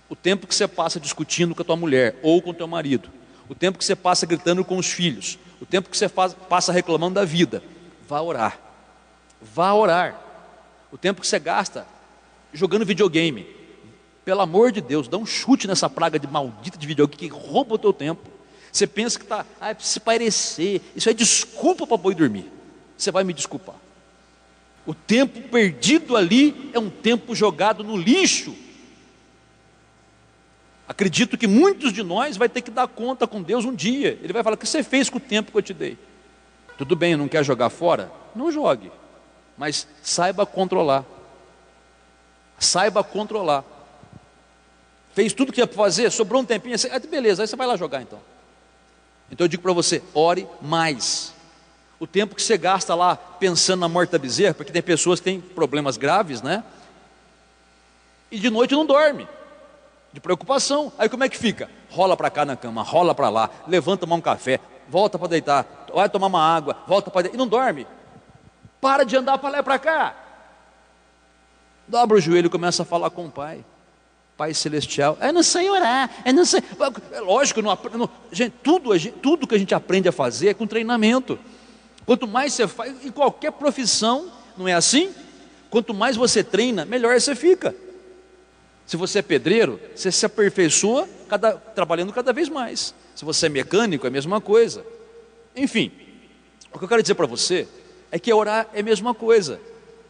O tempo que você passa discutindo com a tua mulher ou com o teu marido, o tempo que você passa gritando com os filhos, o tempo que você passa reclamando da vida, vá orar. Vá orar. O tempo que você gasta jogando videogame, pelo amor de Deus, dá um chute nessa praga de maldita de videogame que rouba o teu tempo. Você pensa que está, é para se parecer, isso é desculpa para boi dormir. Você vai me desculpar. O tempo perdido ali é um tempo jogado no lixo. Acredito que muitos de nós vai ter que dar conta com Deus um dia. Ele vai falar, o que você fez com o tempo que eu te dei? Tudo bem, não quer jogar fora? Não jogue, mas saiba controlar. Saiba controlar. Fez tudo que tinha para fazer, sobrou um tempinho, assim, beleza, aí você vai lá jogar então. Então eu digo para você, ore mais. O tempo que você gasta lá pensando na morte da bezerra, porque tem pessoas que têm problemas graves, né? E de noite não dorme, de preocupação. Aí como é que fica? Rola para cá na cama, rola para lá, levanta tomar um café, volta para deitar, vai tomar uma água, volta para deitar, e não dorme. Para de andar para lá e para cá. Dobra o joelho e começa a falar com o Pai. Pai Celestial, eu não sei orar, eu não sei. É lógico, gente, tudo que a gente aprende a fazer é com treinamento. Quanto mais você faz, em qualquer profissão, não é assim? Quanto mais você treina, melhor você fica. Se você é pedreiro, você se aperfeiçoa trabalhando cada vez mais. Se você é mecânico, é a mesma coisa. Enfim, o que eu quero dizer para você é que orar é a mesma coisa.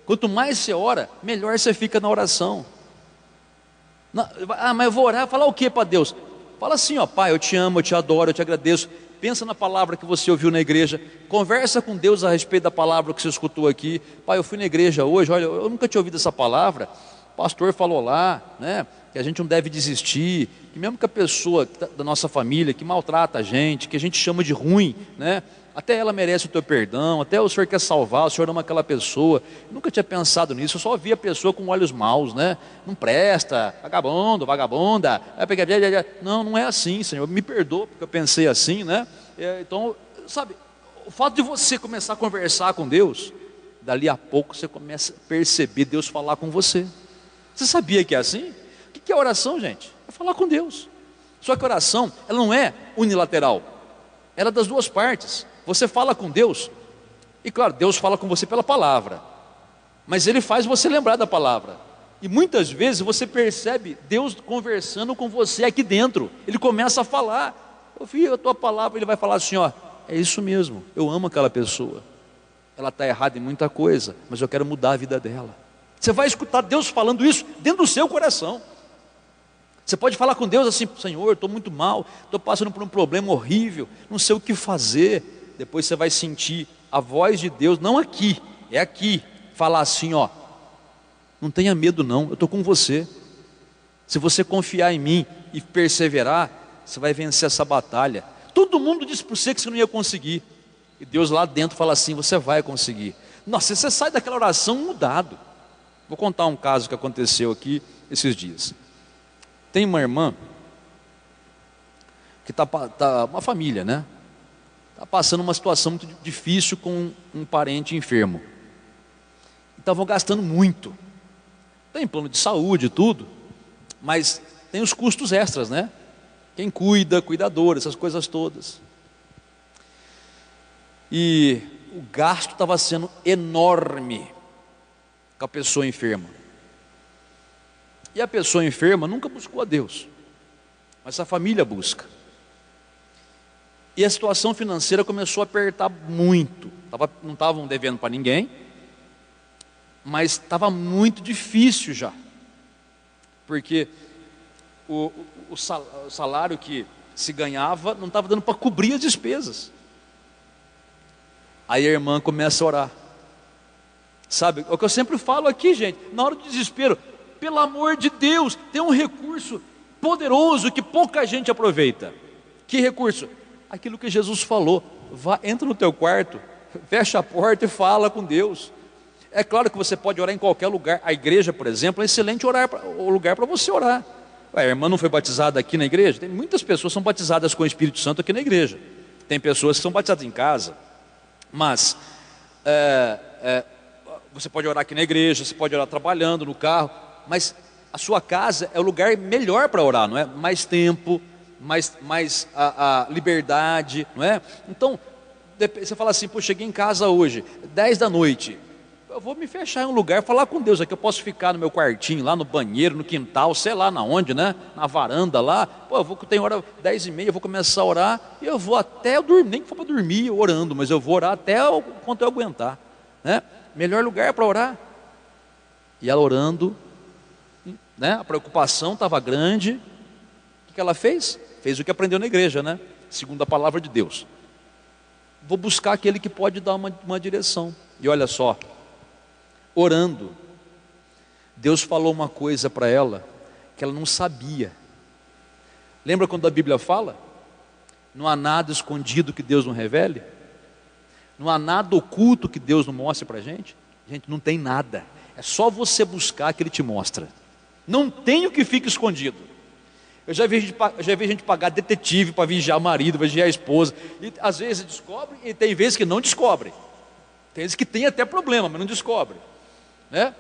Quanto mais você ora, melhor você fica na oração. Mas eu vou orar, falar o que para Deus? Fala assim, ó, Pai, eu te amo, eu te adoro, eu te agradeço. Pensa na palavra que você ouviu na igreja, conversa com Deus a respeito da palavra que você escutou aqui. Pai, eu fui na igreja hoje, olha, eu nunca tinha ouvido essa palavra. O pastor falou lá, né, que a gente não deve desistir, que mesmo que a pessoa da nossa família, que maltrata a gente, que a gente chama de ruim, né, até ela merece o teu perdão, até o Senhor quer salvar, o Senhor ama aquela pessoa. Eu nunca tinha pensado nisso, eu só via a pessoa com olhos maus, né? Não presta, vagabundo, vagabunda. Não é assim, Senhor, me perdoa porque eu pensei assim, né? Então, sabe, o fato de você começar a conversar com Deus, dali a pouco você começa a perceber Deus falar com você. Você sabia que é assim? O que é oração, gente? É falar com Deus. Só que a oração, ela não é unilateral, ela é das duas partes. Você fala com Deus, e claro, Deus fala com você pela palavra, mas Ele faz você lembrar da palavra, e muitas vezes você percebe Deus conversando com você aqui dentro. Ele começa a falar, filho, a tua palavra, Ele vai falar assim, ó, é isso mesmo, eu amo aquela pessoa, ela está errada em muita coisa, mas eu quero mudar a vida dela. Você vai escutar Deus falando isso dentro do seu coração. Você pode falar com Deus assim, Senhor, estou muito mal, estou passando por um problema horrível, não sei o que fazer. Depois você vai sentir a voz de Deus, não aqui, é aqui, falar assim, ó, não tenha medo não, eu estou com você. Se você confiar em mim e perseverar, você vai vencer essa batalha. Todo mundo disse para você que você não ia conseguir, e Deus lá dentro fala assim, você vai conseguir. Nossa, você sai daquela oração mudado. Vou contar um caso que aconteceu aqui esses dias. Tem uma irmã que está uma família, né? Está passando uma situação muito difícil com um parente enfermo. Estavam gastando muito. Tem plano de saúde e tudo, mas tem os custos extras, né? Quem cuida, cuidador, essas coisas todas. E o gasto estava sendo enorme com a pessoa enferma. E a pessoa enferma nunca buscou a Deus, mas a família busca. E a situação financeira começou a apertar muito. Não estavam devendo para ninguém, mas estava muito difícil já, porque o salário que se ganhava não estava dando para cobrir as despesas. Aí a irmã começa a orar. Sabe, é o que eu sempre falo aqui, gente, na hora do desespero, pelo amor de Deus, tem um recurso poderoso que pouca gente aproveita. Que recurso? Aquilo que Jesus falou, entra no teu quarto, fecha a porta e fala com Deus. É claro que você pode orar em qualquer lugar. A igreja, por exemplo, é excelente o lugar para você orar. A irmã não foi batizada aqui na igreja? Tem muitas pessoas que são batizadas com o Espírito Santo aqui na igreja. Tem pessoas que são batizadas em casa. Mas você pode orar aqui na igreja, você pode orar trabalhando no carro, mas a sua casa é o lugar melhor para orar, não é? Mais tempo, mais a liberdade, não é? Então, você fala assim, pô, cheguei em casa hoje, 10 da noite, eu vou me fechar em um lugar, falar com Deus, aqui eu posso ficar no meu quartinho, lá no banheiro, no quintal, sei lá na onde, né? Na varanda lá, pô, tem hora 10h30, eu vou começar a orar, e eu vou até eu dormir, nem que for para dormir orando, mas eu vou orar até o quanto eu aguentar, né? Melhor lugar para orar. E ela orando, né? A preocupação estava grande. O que ela fez? Fez o que aprendeu na igreja, né? Segundo a palavra de Deus. Vou buscar aquele que pode dar uma direção. E olha só, orando, Deus falou uma coisa para ela que ela não sabia. Lembra quando a Bíblia fala? Não há nada escondido que Deus não revele? Não há nada oculto que Deus não mostre para a gente? Gente, não tem nada. É só você buscar que Ele te mostra. Não tem o que fica escondido. Eu já vi gente pagar detetive para vigiar o marido, para vigiar a esposa. E às vezes descobre, e tem vezes que não descobre. Tem vezes que tem até problema, mas não descobre, né?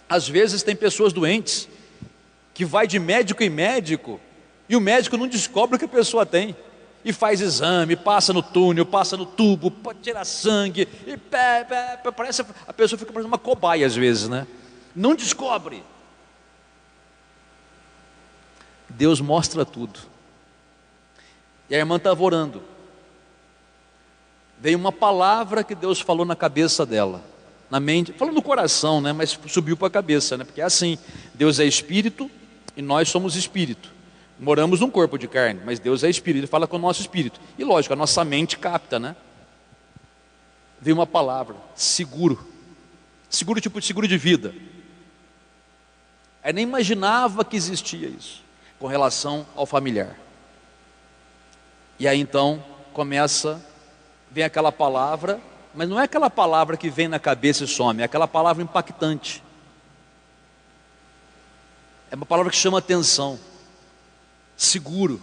Às vezes tem pessoas doentes que vai de médico em médico e o médico não descobre o que a pessoa tem. E faz exame, passa no túnel, passa no tubo, pode tirar sangue, e parece, a pessoa fica parecendo uma cobaia às vezes, né? Não descobre. Deus mostra tudo. E a irmã estava orando. Veio uma palavra que Deus falou na cabeça dela, na mente, falou no coração, né? Mas subiu para a cabeça, né? Porque é assim, Deus é espírito e nós somos espírito. Moramos num corpo de carne, mas Deus é espírito, Ele fala com o nosso espírito. E lógico, a nossa mente capta, né? Veio uma palavra, seguro. Seguro, tipo de seguro de vida. Eu nem imaginava que existia isso com relação ao familiar. E aí então vem aquela palavra, mas não é aquela palavra que vem na cabeça e some, é aquela palavra impactante. É uma palavra que chama atenção. Seguro.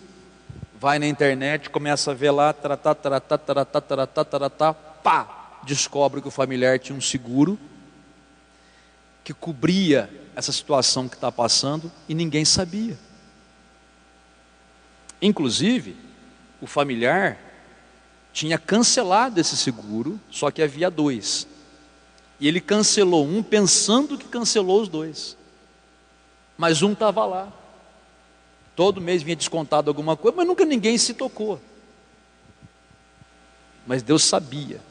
Vai na internet, começa a ver lá, pá, descobre que o familiar tinha um seguro que cobria essa situação que está passando e ninguém sabia. Inclusive, o familiar tinha cancelado esse seguro, só que havia 2. E ele cancelou um pensando que cancelou os 2. Mas um estava lá. Todo mês vinha descontado alguma coisa, mas nunca ninguém se tocou. Mas Deus sabia.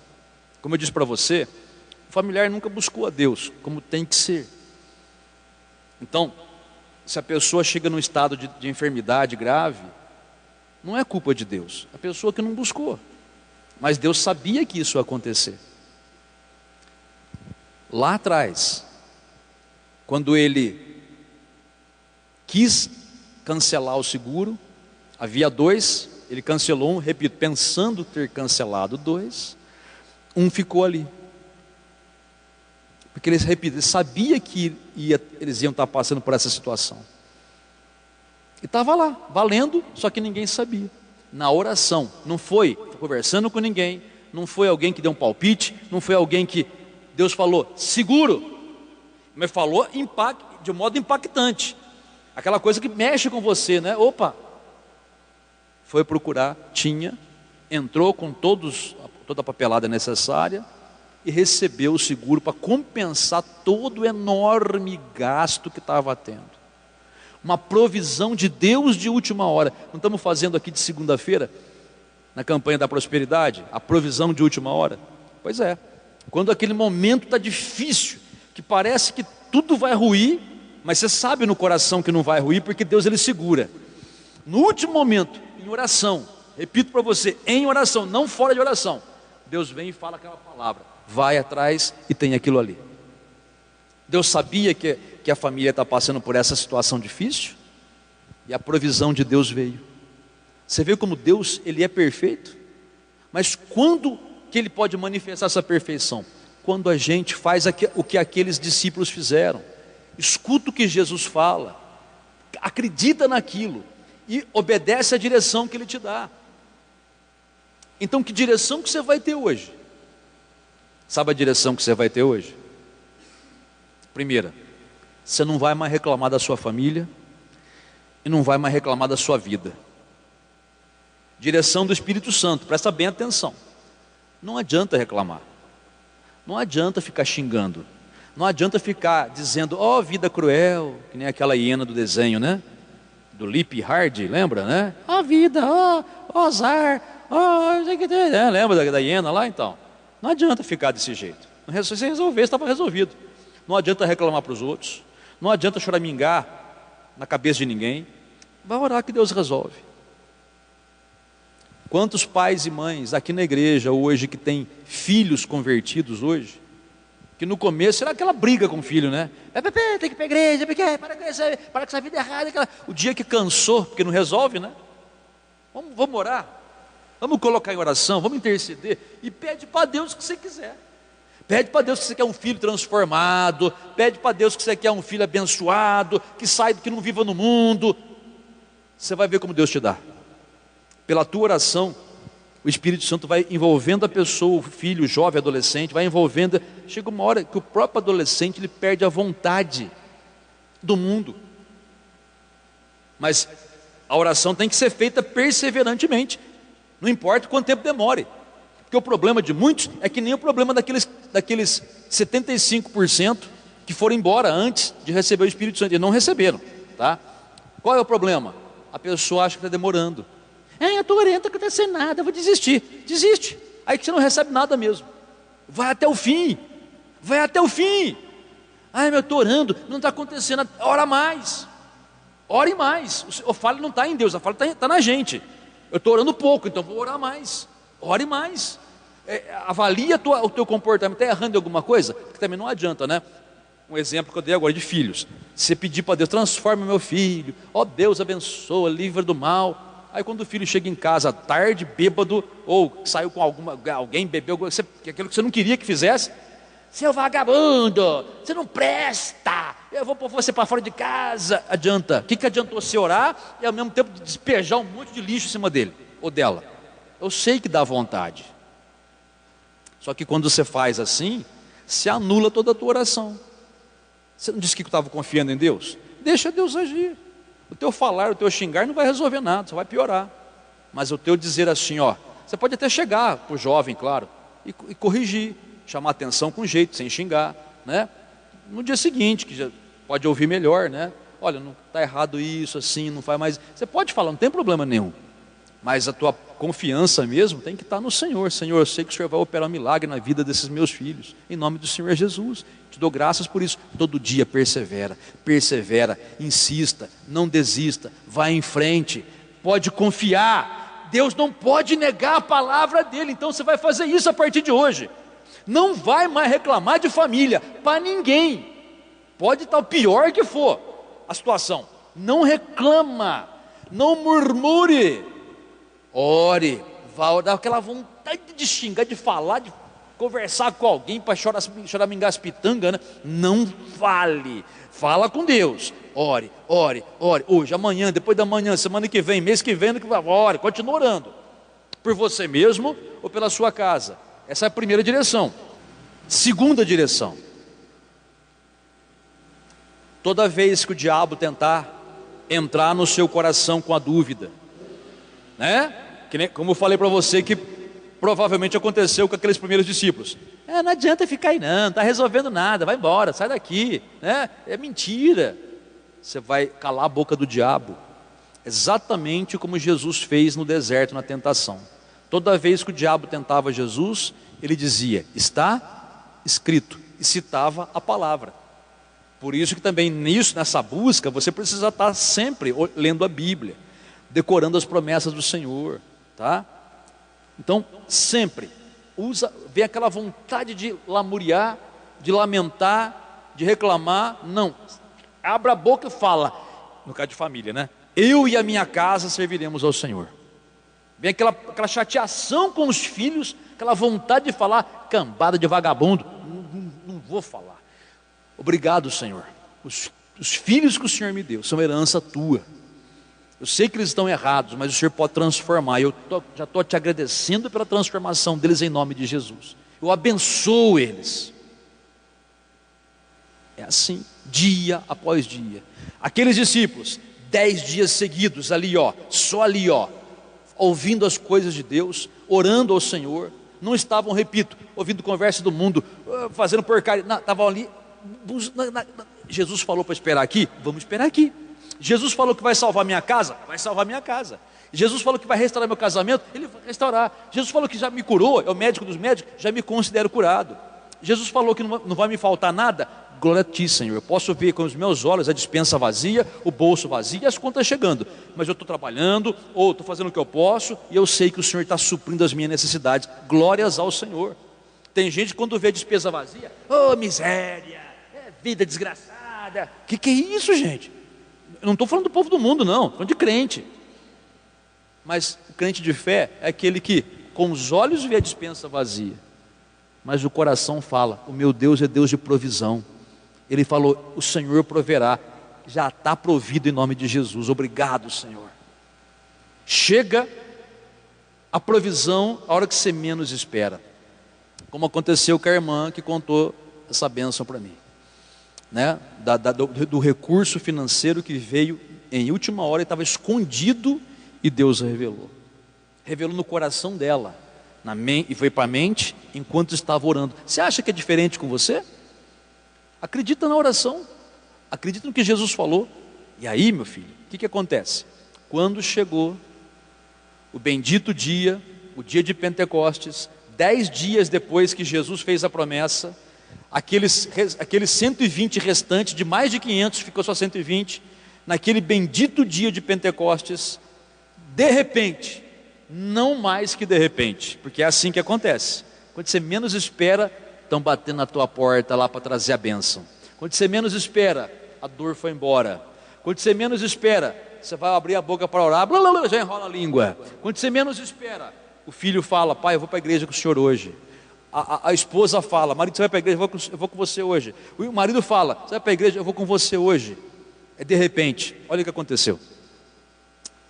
Como eu disse para você, o familiar nunca buscou a Deus, como tem que ser. Então, se a pessoa chega num estado de enfermidade grave, não é culpa de Deus, é a pessoa que não buscou. Mas Deus sabia que isso ia acontecer. Lá atrás, quando Ele quis cancelar o seguro, havia 2, Ele cancelou um, repito, pensando ter cancelado 2, um ficou ali. Porque Ele sabia que eles iam estar passando por essa situação. E estava lá, valendo, só que ninguém sabia. Na oração, não foi conversando com ninguém, não foi alguém que deu um palpite, não foi alguém que Deus falou, seguro, mas falou de modo impactante. Aquela coisa que mexe com você, né? Opa! Foi procurar, entrou com toda a papelada necessária e recebeu o seguro para compensar todo o enorme gasto que estava tendo. Uma provisão de Deus de última hora. Não estamos fazendo aqui de segunda-feira, na campanha da prosperidade, a provisão de última hora? Pois é, quando aquele momento está difícil, que parece que tudo vai ruir, mas você sabe no coração que não vai ruir, porque Deus Ele segura. No último momento, em oração, repito para você, em oração, não fora de oração, Deus vem e fala aquela palavra, vai atrás e tem aquilo ali. Deus sabia que a família está passando por essa situação difícil, e a provisão de Deus veio. Você vê como Deus, Ele é perfeito, mas quando que Ele pode manifestar essa perfeição? Quando a gente faz o que aqueles discípulos fizeram. Escuta o que Jesus fala, acredita naquilo e obedece à direção que Ele te dá. Então, que direção que você vai ter hoje? Sabe a direção que você vai ter hoje? Primeira, você não vai mais reclamar da sua família e não vai mais reclamar da sua vida. Direção do Espírito Santo, presta bem atenção. Não adianta reclamar, não adianta ficar xingando, não adianta ficar dizendo, ó, vida cruel, que nem aquela hiena do desenho, né? Do Lip Hard, lembra, né? Ó vida, ó azar, lembra da hiena lá então? Não adianta ficar desse jeito. Se você resolver, estava resolvido. Não adianta reclamar para os outros, não adianta choramingar na cabeça de ninguém. Vai orar que Deus resolve. Quantos pais e mães aqui na igreja hoje que têm filhos convertidos hoje, Que no começo era aquela briga com o filho, né? Tem que ir para a igreja, para com essa vida errada. O dia que cansou, porque não resolve, né? Vamos orar, vamos colocar em oração, vamos interceder e pede para Deus o que você quiser. Pede para Deus que você quer um filho transformado, pede para Deus que você quer um filho abençoado, que não viva no mundo. Você vai ver como Deus te dá. Pela tua oração, o Espírito Santo vai envolvendo a pessoa, o filho, o jovem, adolescente, vai envolvendo. Chega uma hora que o próprio adolescente ele perde a vontade do mundo. Mas a oração tem que ser feita perseverantemente, não importa quanto tempo demore. Porque o problema de muitos é que nem o problema daqueles 75% que foram embora antes de receber o Espírito Santo, e não receberam, tá? Qual é o problema? A pessoa acha que está demorando. Eu estou orando, não está acontecendo nada, eu vou desistir. Desiste, aí que você não recebe nada mesmo. Vai até o fim. Mas eu estou orando, não está acontecendo, ora mais. Ore mais. O falho não está em Deus, a falha está na gente. Eu estou orando pouco, então vou orar mais. Ore mais. Avalia o teu comportamento. Está errando em alguma coisa? Porque também não adianta, né? Um exemplo que eu dei agora de filhos. Você pedir para Deus, transforma meu filho. Deus abençoa, livra do mal. Aí quando o filho chega em casa tarde, bêbado, ou saiu com alguém, bebeu, aquilo que você não queria que fizesse. Seu vagabundo, você não presta, eu vou pôr você para fora de casa. Adianta? O que adiantou você orar e ao mesmo tempo despejar um monte de lixo em cima dele ou dela? Eu sei que dá vontade. Só que quando você faz assim, se anula toda a tua oração. Você não disse que estava confiando em Deus? Deixa Deus agir. O teu falar, o teu xingar não vai resolver nada, só vai piorar. Mas o teu dizer assim, você pode até chegar para o jovem, claro, e corrigir, chamar atenção com jeito, sem xingar, né? No dia seguinte, que já pode ouvir melhor, né? Olha, não está errado isso, assim, não faz mais. Você pode falar, não tem problema nenhum. Mas a tua confiança mesmo tem que estar no Senhor. Senhor, eu sei que o Senhor vai operar um milagre na vida desses meus filhos. Em nome do Senhor Jesus. Te dou graças por isso. Todo dia persevera, insista, não desista, vai em frente. Pode confiar. Deus não pode negar a palavra dele. Então você vai fazer isso a partir de hoje. Não vai mais reclamar de família para ninguém. Pode estar o pior que for a situação. Não reclama, não murmure. Ore, vai dar aquela vontade de xingar, de falar, de conversar com alguém para choramingar as pitangas, né? Não fale, fala com Deus. Ore, hoje, amanhã, depois da manhã, semana que vem, mês que vem, ore, continua orando, por você mesmo ou pela sua casa. Essa é a primeira direção. Segunda direção: toda vez que o diabo tentar entrar no seu coração com a dúvida, né? Como eu falei para você que provavelmente aconteceu com aqueles primeiros discípulos. Não adianta ficar aí não está resolvendo nada, vai embora, sai daqui, né? É mentira. Você vai calar a boca do diabo, exatamente como Jesus fez no deserto na tentação. Toda vez que o diabo tentava Jesus, ele dizia, está escrito, e citava a palavra. Por isso que também nessa busca, você precisa estar sempre lendo a Bíblia, decorando as promessas do Senhor, tá? Então, sempre, vem aquela vontade de lamuriar, de lamentar, de reclamar, não, abra a boca e fala, no caso de família, né? Eu e a minha casa serviremos ao Senhor. Vem aquela chateação com os filhos, aquela vontade de falar, cambada de vagabundo, não vou falar. Obrigado, Senhor. Os filhos que o Senhor me deu são herança tua. Eu sei que eles estão errados, mas o Senhor pode transformar. Eu já estou te agradecendo pela transformação deles em nome de Jesus. Eu abençoo eles. É assim, dia após dia. Aqueles discípulos, 10 dias seguidos ali, só ali, ouvindo as coisas de Deus, orando ao Senhor. Não estavam, repito, ouvindo conversa do mundo, fazendo porcaria. Não, estavam ali. Jesus falou para esperar aqui, vamos esperar aqui. Jesus falou que vai salvar minha casa, vai salvar minha casa. Jesus falou que vai restaurar meu casamento, ele vai restaurar. Jesus falou que já me curou, é o médico dos médicos, já me considero curado. Jesus falou que não vai me faltar nada, glória a ti, Senhor. Eu posso ver com os meus olhos a despensa vazia, o bolso vazio e as contas chegando, mas eu estou trabalhando, ou estou fazendo o que eu posso, e eu sei que o Senhor está suprindo as minhas necessidades. Glórias ao Senhor. Tem gente que quando vê a despesa vazia, ô miséria, vida desgraçada. Que é isso, gente? Eu não estou falando do povo do mundo, não, estou falando de crente. Mas o crente de fé é aquele que com os olhos vê a despensa vazia, mas o coração fala: o meu Deus é Deus de provisão. Ele falou: o Senhor proverá. Já está provido em nome de Jesus. Obrigado, Senhor. Chega a provisão a hora que você menos espera, como aconteceu com a irmã que contou essa bênção para mim, né? Do recurso financeiro que veio em última hora e estava escondido, e Deus revelou no coração dela, e foi para a mente enquanto estava orando. Você acha que é diferente com você? Acredita na oração, acredita no que Jesus falou. E aí, meu filho, o que acontece? Quando chegou o bendito dia, o dia de Pentecostes, 10 dias depois que Jesus fez a promessa, aqueles 120 restantes, de mais de 500, ficou só 120, naquele bendito dia de Pentecostes, de repente, não mais que de repente, porque é assim que acontece, quando você menos espera, estão batendo na tua porta lá para trazer a bênção. Quando você menos espera, a dor foi embora. Quando você menos espera, você vai abrir a boca para orar, blá, blá, blá, já enrola a língua. Quando você menos espera, o filho fala: pai, eu vou para a igreja com o senhor hoje. A esposa fala: marido, você vai para a igreja? Eu vou com você hoje. O marido fala: você vai para a igreja? Eu vou com você hoje. É de repente. Olha o que aconteceu.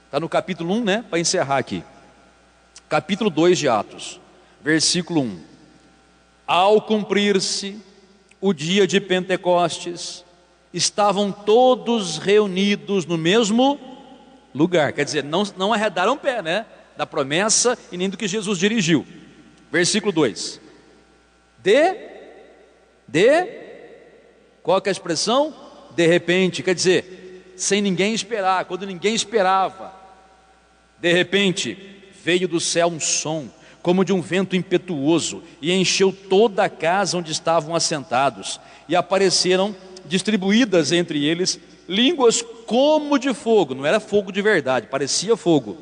Está no capítulo 1, né? Para encerrar aqui. Capítulo 2 de Atos, versículo 1. Ao cumprir-se o dia de Pentecostes, estavam todos reunidos no mesmo lugar. Quer dizer, não arredaram pé, né? Da promessa e nem do que Jesus dirigiu. Versículo 2. Qual que é a expressão? De repente, quer dizer, sem ninguém esperar, quando ninguém esperava. De repente, veio do céu um som, como de um vento impetuoso, e encheu toda a casa onde estavam assentados, e apareceram distribuídas entre eles línguas como de fogo. Não era fogo de verdade, parecia fogo,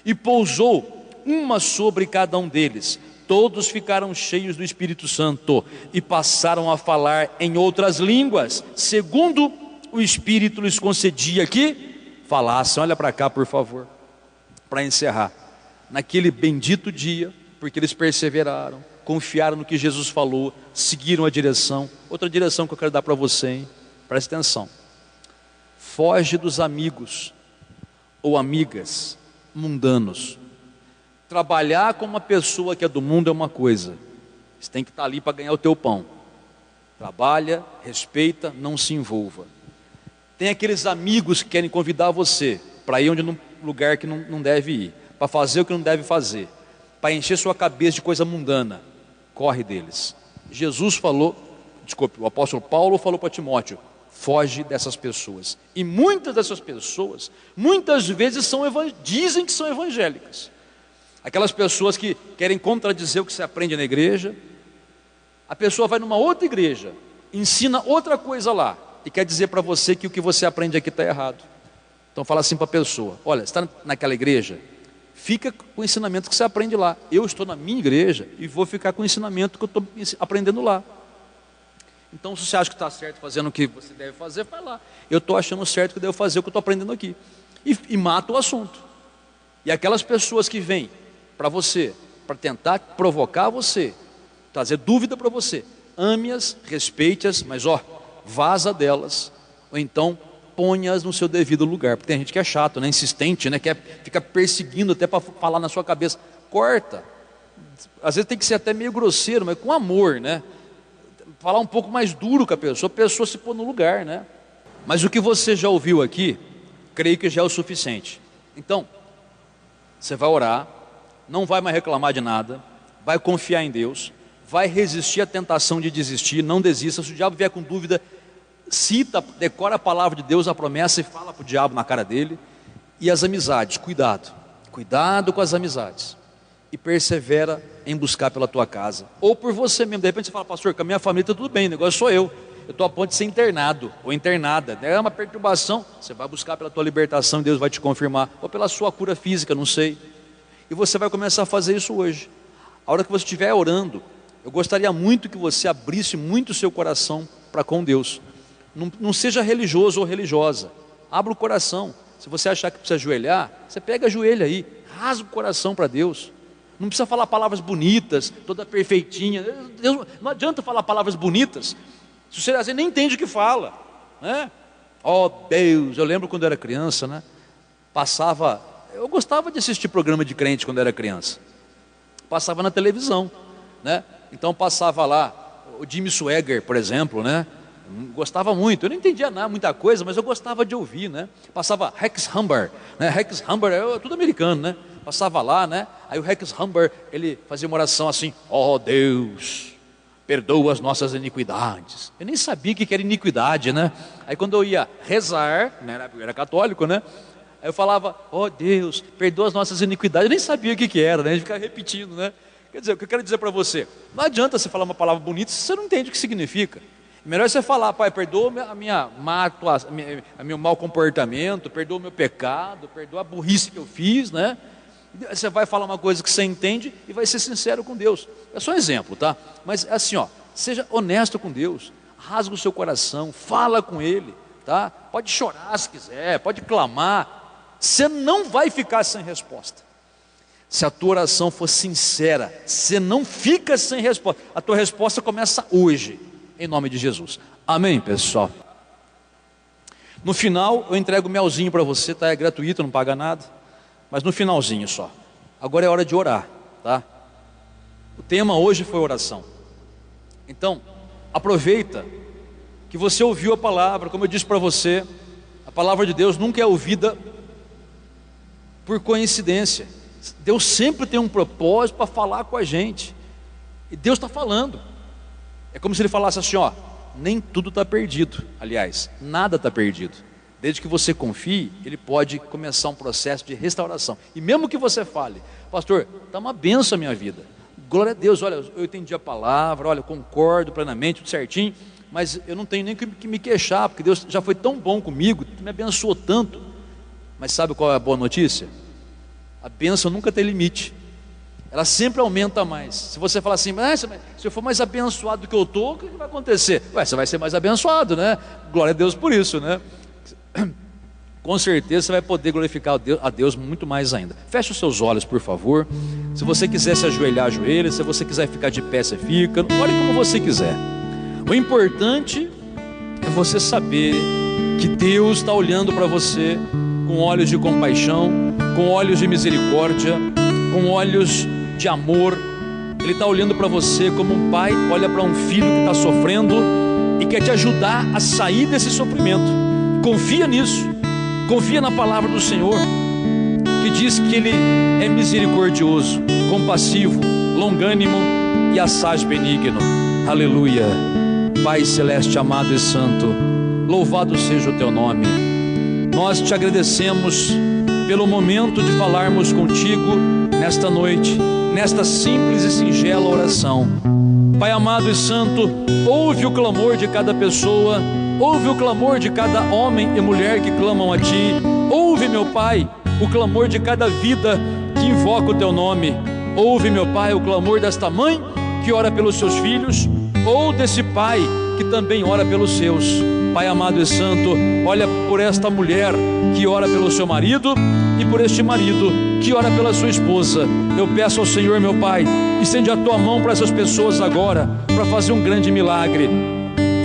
e pousou uma sobre cada um deles. Todos ficaram cheios do Espírito Santo e passaram a falar em outras línguas, segundo o Espírito lhes concedia que falassem. Olha para cá, por favor, para encerrar. Naquele bendito dia, porque eles perseveraram, confiaram no que Jesus falou, seguiram a direção. Outra direção que eu quero dar para você, hein? Presta atenção. Foge dos amigos ou amigas mundanos. Trabalhar com uma pessoa que é do mundo é uma coisa, você tem que estar ali para ganhar o teu pão. Trabalha, respeita, não se envolva. Tem aqueles amigos que querem convidar você para ir num lugar que não deve ir, para fazer o que não deve fazer, para encher sua cabeça de coisa mundana. Corre deles. Jesus falou, o apóstolo Paulo falou para Timóteo: foge dessas pessoas. E muitas dessas pessoas, muitas vezes dizem que são evangélicas. Aquelas pessoas que querem contradizer o que se aprende na igreja. A pessoa vai numa outra igreja, ensina outra coisa lá, e quer dizer para você que o que você aprende aqui está errado. Então fala assim para a pessoa: olha, você está naquela igreja, fica com o ensinamento que você aprende lá. Eu estou na minha igreja e vou ficar com o ensinamento que eu estou aprendendo lá. Então, se você acha que está certo fazendo o que você deve fazer, vai lá. Eu estou achando certo que eu devo fazer o que eu estou aprendendo aqui. E mata o assunto. E aquelas pessoas que vêm para você, para tentar provocar você, trazer dúvida para você, ame-as, respeite-as, mas vaza delas, ou então ponha-as no seu devido lugar. Porque tem gente que é chato, né? Insistente, né? Fica perseguindo até para falar na sua cabeça. Corta. Às vezes tem que ser até meio grosseiro, mas com amor, né? Falar um pouco mais duro com a pessoa se pôr no lugar, né? Mas o que você já ouviu aqui, creio que já é o suficiente. Então, você vai orar, não vai mais reclamar de nada, vai confiar em Deus, vai resistir à tentação de desistir, não desista. Se o diabo vier com dúvida, cita, decora a palavra de Deus, a promessa, e fala para o diabo na cara dele. E as amizades, cuidado com as amizades, e persevera em buscar pela tua casa, ou por você mesmo. De repente você fala: pastor, com a minha família está tudo bem, o negócio sou eu estou a ponto de ser internado ou internada, é uma perturbação. Você vai buscar pela tua libertação e Deus vai te confirmar, ou pela sua cura física, não sei. E você vai começar a fazer isso hoje. A hora que você estiver orando, eu gostaria muito que você abrisse muito o seu coração para com Deus. Não seja religioso ou religiosa, abra o coração. Se você achar que precisa ajoelhar, você pega, ajoelha aí, rasga o coração para Deus. Não precisa falar palavras bonitas, toda perfeitinha. Deus, não adianta falar palavras bonitas se você às vezes nem entende o que fala, né? Oh Deus, eu lembro quando eu era criança, né? Eu gostava de assistir programa de crente quando eu era criança. Passava na televisão, né? Então passava lá o Jimmy Swaggart, por exemplo, né? Gostava muito, eu não entendia nada, muita coisa, mas eu gostava de ouvir, né? Passava Rex Humber, né? Rex Humber é tudo americano, né? Passava lá, né? Aí o Rex Humber, ele fazia uma oração assim: ó Deus, perdoa as nossas iniquidades. Eu nem sabia o que era iniquidade, né? Aí quando eu ia rezar, né? Eu era católico, né? Aí eu falava: ó Deus, perdoa as nossas iniquidades. Eu nem sabia o que era, né? A gente ficava repetindo, né? Quer dizer, o que eu quero dizer para você, não adianta você falar uma palavra bonita se você não entende o que significa. Melhor você falar: Pai, perdoa o meu mau comportamento, perdoa o meu pecado, perdoa a burrice que eu fiz, né? Você vai falar uma coisa que você entende e vai ser sincero com Deus. É só um exemplo, tá? Mas assim, ó, seja honesto com Deus, rasga o seu coração, fala com Ele, tá? Pode chorar se quiser, pode clamar, você não vai ficar sem resposta. Se a tua oração for sincera, você não fica sem resposta. A tua resposta começa hoje, em nome de Jesus. Amém, pessoal? No final, eu entrego o melzinho para você, tá? É gratuito, não paga nada. Mas no finalzinho só. Agora é hora de orar, tá? O tema hoje foi oração. Então, aproveita que você ouviu a palavra. Como eu disse para você, a palavra de Deus nunca é ouvida por coincidência. Deus sempre tem um propósito para falar com a gente. E Deus está falando. É como se Ele falasse assim, ó: nem tudo está perdido. Aliás, nada está perdido. Desde que você confie, Ele pode começar um processo de restauração. E mesmo que você fale: pastor, está uma benção a minha vida, glória a Deus, olha, eu entendi a palavra, olha, eu concordo plenamente, tudo certinho, mas eu não tenho nem que me queixar, porque Deus já foi tão bom comigo, me abençoou tanto. Mas sabe qual é a boa notícia? A bênção nunca tem limite, ela sempre aumenta mais. Se você falar assim: mas se eu for mais abençoado do que eu estou, o que vai acontecer? Você vai ser mais abençoado, né? Glória a Deus por isso, né? Com certeza você vai poder glorificar a Deus muito mais ainda. Feche os seus olhos, por favor. Se você quiser se ajoelhar, ajoelha. Se você quiser ficar de pé, você fica. Olhe como você quiser. O importante é você saber que Deus está olhando para você com olhos de compaixão, com olhos de misericórdia, com olhos de amor. Ele está olhando para você como um pai olha para um filho que está sofrendo e quer te ajudar a sair desse sofrimento. Confia nisso, confia na palavra do Senhor, que diz que Ele é misericordioso, compassivo, longânimo e assaz benigno. Aleluia. Pai celeste, amado e santo, louvado seja o Teu nome. Nós te agradecemos pelo momento de falarmos contigo nesta noite, nesta simples e singela oração. Pai amado e santo, ouve o clamor de cada pessoa, ouve o clamor de cada homem e mulher que clamam a Ti. Ouve, meu Pai, o clamor de cada vida que invoca o Teu nome. Ouve, meu Pai, o clamor desta mãe que ora pelos seus filhos, ou desse pai que também ora pelos seus. Pai amado e santo, olha por esta mulher que ora pelo seu marido e por este marido que ora pela sua esposa. Eu peço ao Senhor, meu Pai, estende a Tua mão para essas pessoas agora, para fazer um grande milagre.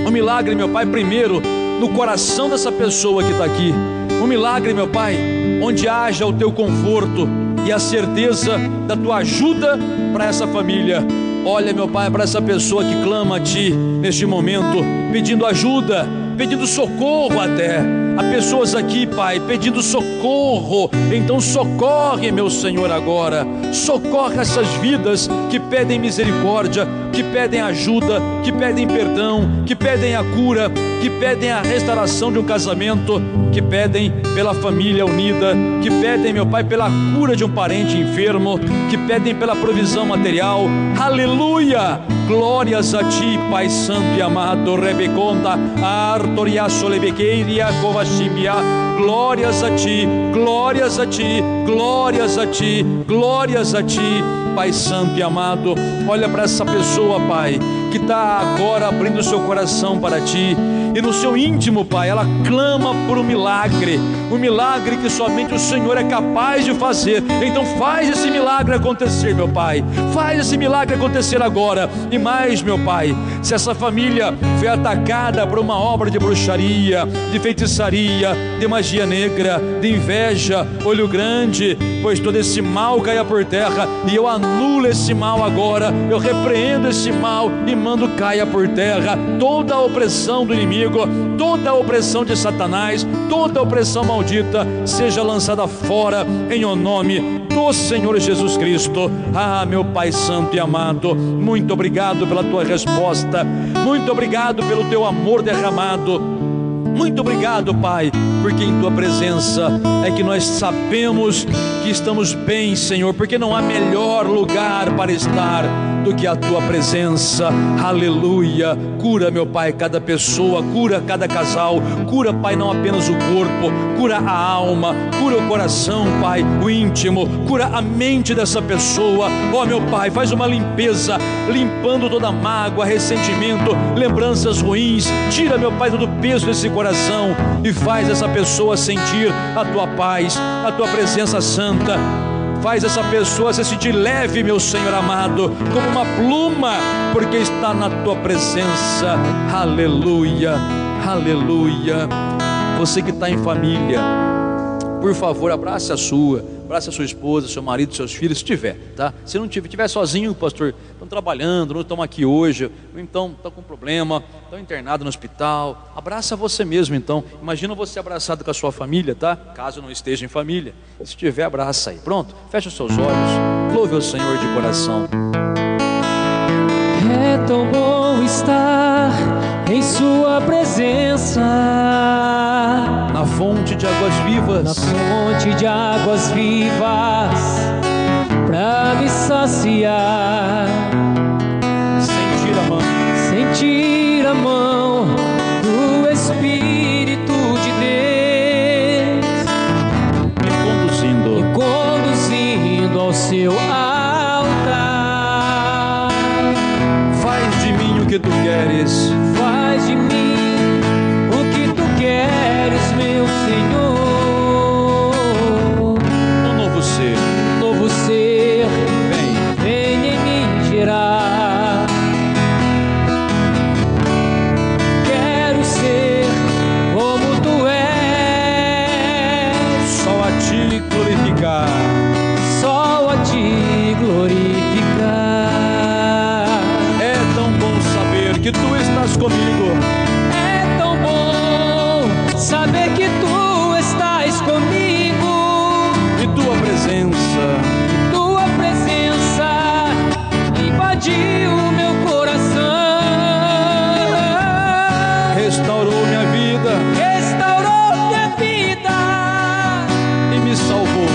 Um milagre, meu Pai, primeiro no coração dessa pessoa que está aqui. Um milagre, meu Pai, onde haja o Teu conforto e a certeza da Tua ajuda para essa família. Olha, meu Pai, para essa pessoa que clama a Ti neste momento, pedindo ajuda, pedindo socorro até. Há pessoas aqui, Pai, pedindo socorro. Então socorre, meu Senhor, agora. Socorre essas vidas que pedem misericórdia, que pedem ajuda, que pedem perdão, que pedem a cura, que pedem a restauração de um casamento, que pedem pela família unida, que pedem, meu Pai, pela cura de um parente enfermo, que pedem pela provisão material. Aleluia! Glórias a Ti, Pai santo e amado. Rebeconda, Artoriaço lebequeiria, cova Glórias a Ti, glórias a Ti, glórias a Ti, glórias a Ti, Pai Santo e amado. Olha para essa pessoa, Pai, que está agora abrindo o seu coração para Ti, e no seu íntimo, Pai, ela clama por um milagre que somente o Senhor é capaz de fazer. Então faz esse milagre acontecer, meu Pai, faz esse milagre acontecer agora. E mais, meu Pai, se essa família foi atacada por uma obra de bruxaria, de feitiçaria, de magia negra, de inveja, olho grande, pois todo esse mal caia por terra, e eu anulo esse mal agora, eu repreendo esse mal e mando caia por terra toda a opressão do inimigo, toda a opressão de Satanás, toda a opressão maldita seja lançada fora em o nome do Senhor Jesus Cristo. Ah, meu Pai Santo e amado, muito obrigado pela Tua resposta, muito obrigado pelo Teu amor derramado, muito obrigado, Pai, porque em Tua presença é que nós sabemos que estamos bem, Senhor, porque não há melhor lugar para estar do que a Tua presença. Aleluia. Cura, meu Pai, cada pessoa, cura cada casal, cura, Pai, não apenas o corpo, cura a alma, cura o coração, Pai, o íntimo, cura a mente dessa pessoa. Ó, meu Pai, faz uma limpeza, limpando toda mágoa, ressentimento, lembranças ruins. Tira, meu Pai, todo o peso desse coração e faz essa pessoa sentir a Tua paz, a Tua presença santa. Faz essa pessoa se sentir leve, meu Senhor amado, como uma pluma, porque está na Tua presença. Aleluia, aleluia. Você que está em família, por favor, abrace a sua esposa, seu marido, seus filhos, se tiver, tá? Se não tiver sozinho, pastor, estão trabalhando, não estão aqui hoje, ou então estão com problema, estão internados no hospital, abraça você mesmo. Então, imagina você abraçado com a sua família, tá? Caso não esteja em família, se tiver, abraça aí. Pronto, fecha os seus olhos, louve o Senhor de coração. É tão bom estar em Sua presença, na fonte de águas vivas, na fonte de águas vivas, pra me saciar, sentir a mão do Espírito de Deus, me conduzindo ao Seu altar. Faz de mim o que Tu queres, faz de mim o que Tu queres, meu Senhor. um novo ser, Vem em mim gerar. Quero ser como Tu és, só a Ti glorificar. só a Ti glorificar. É tão bom saber que Tu estás comigo, É tão bom saber que Tu estás comigo, e Tua presença Tua presença invadiu meu coração, restaurou minha vida restaurou minha vida e me salvou.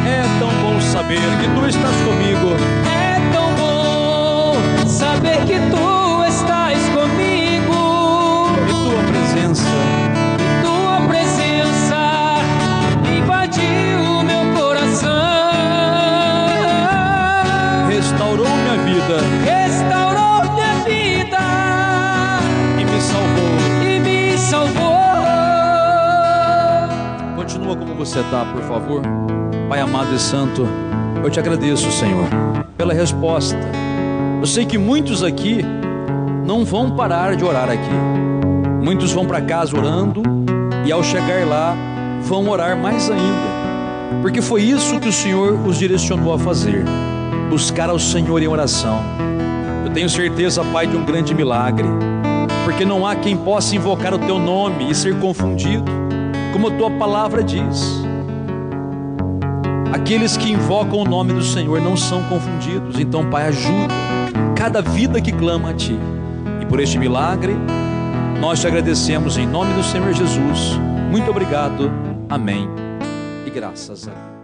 É tão bom saber que Tu estás comigo, É tão bom saber que Tu estás comigo, e Tua presença Tua presença invadiu meu coração, restaurou minha vida restaurou minha vida e me salvou. Continua como você está, por favor. Pai amado e santo, eu Te agradeço, Senhor, pela resposta. Eu sei que muitos aqui não vão parar de orar aqui. Muitos vão para casa orando, e ao chegar lá vão orar mais ainda, porque foi isso que o Senhor os direcionou a fazer: buscar ao Senhor em oração. Eu tenho certeza, Pai, de um grande milagre, porque não há quem possa invocar o Teu nome e ser confundido, como a Tua palavra diz. Aqueles que invocam o nome do Senhor não são confundidos. Então, Pai, ajuda cada vida que clama a Ti, e por este milagre nós Te agradecemos em nome do Senhor Jesus. Muito obrigado, amém e graças a Deus.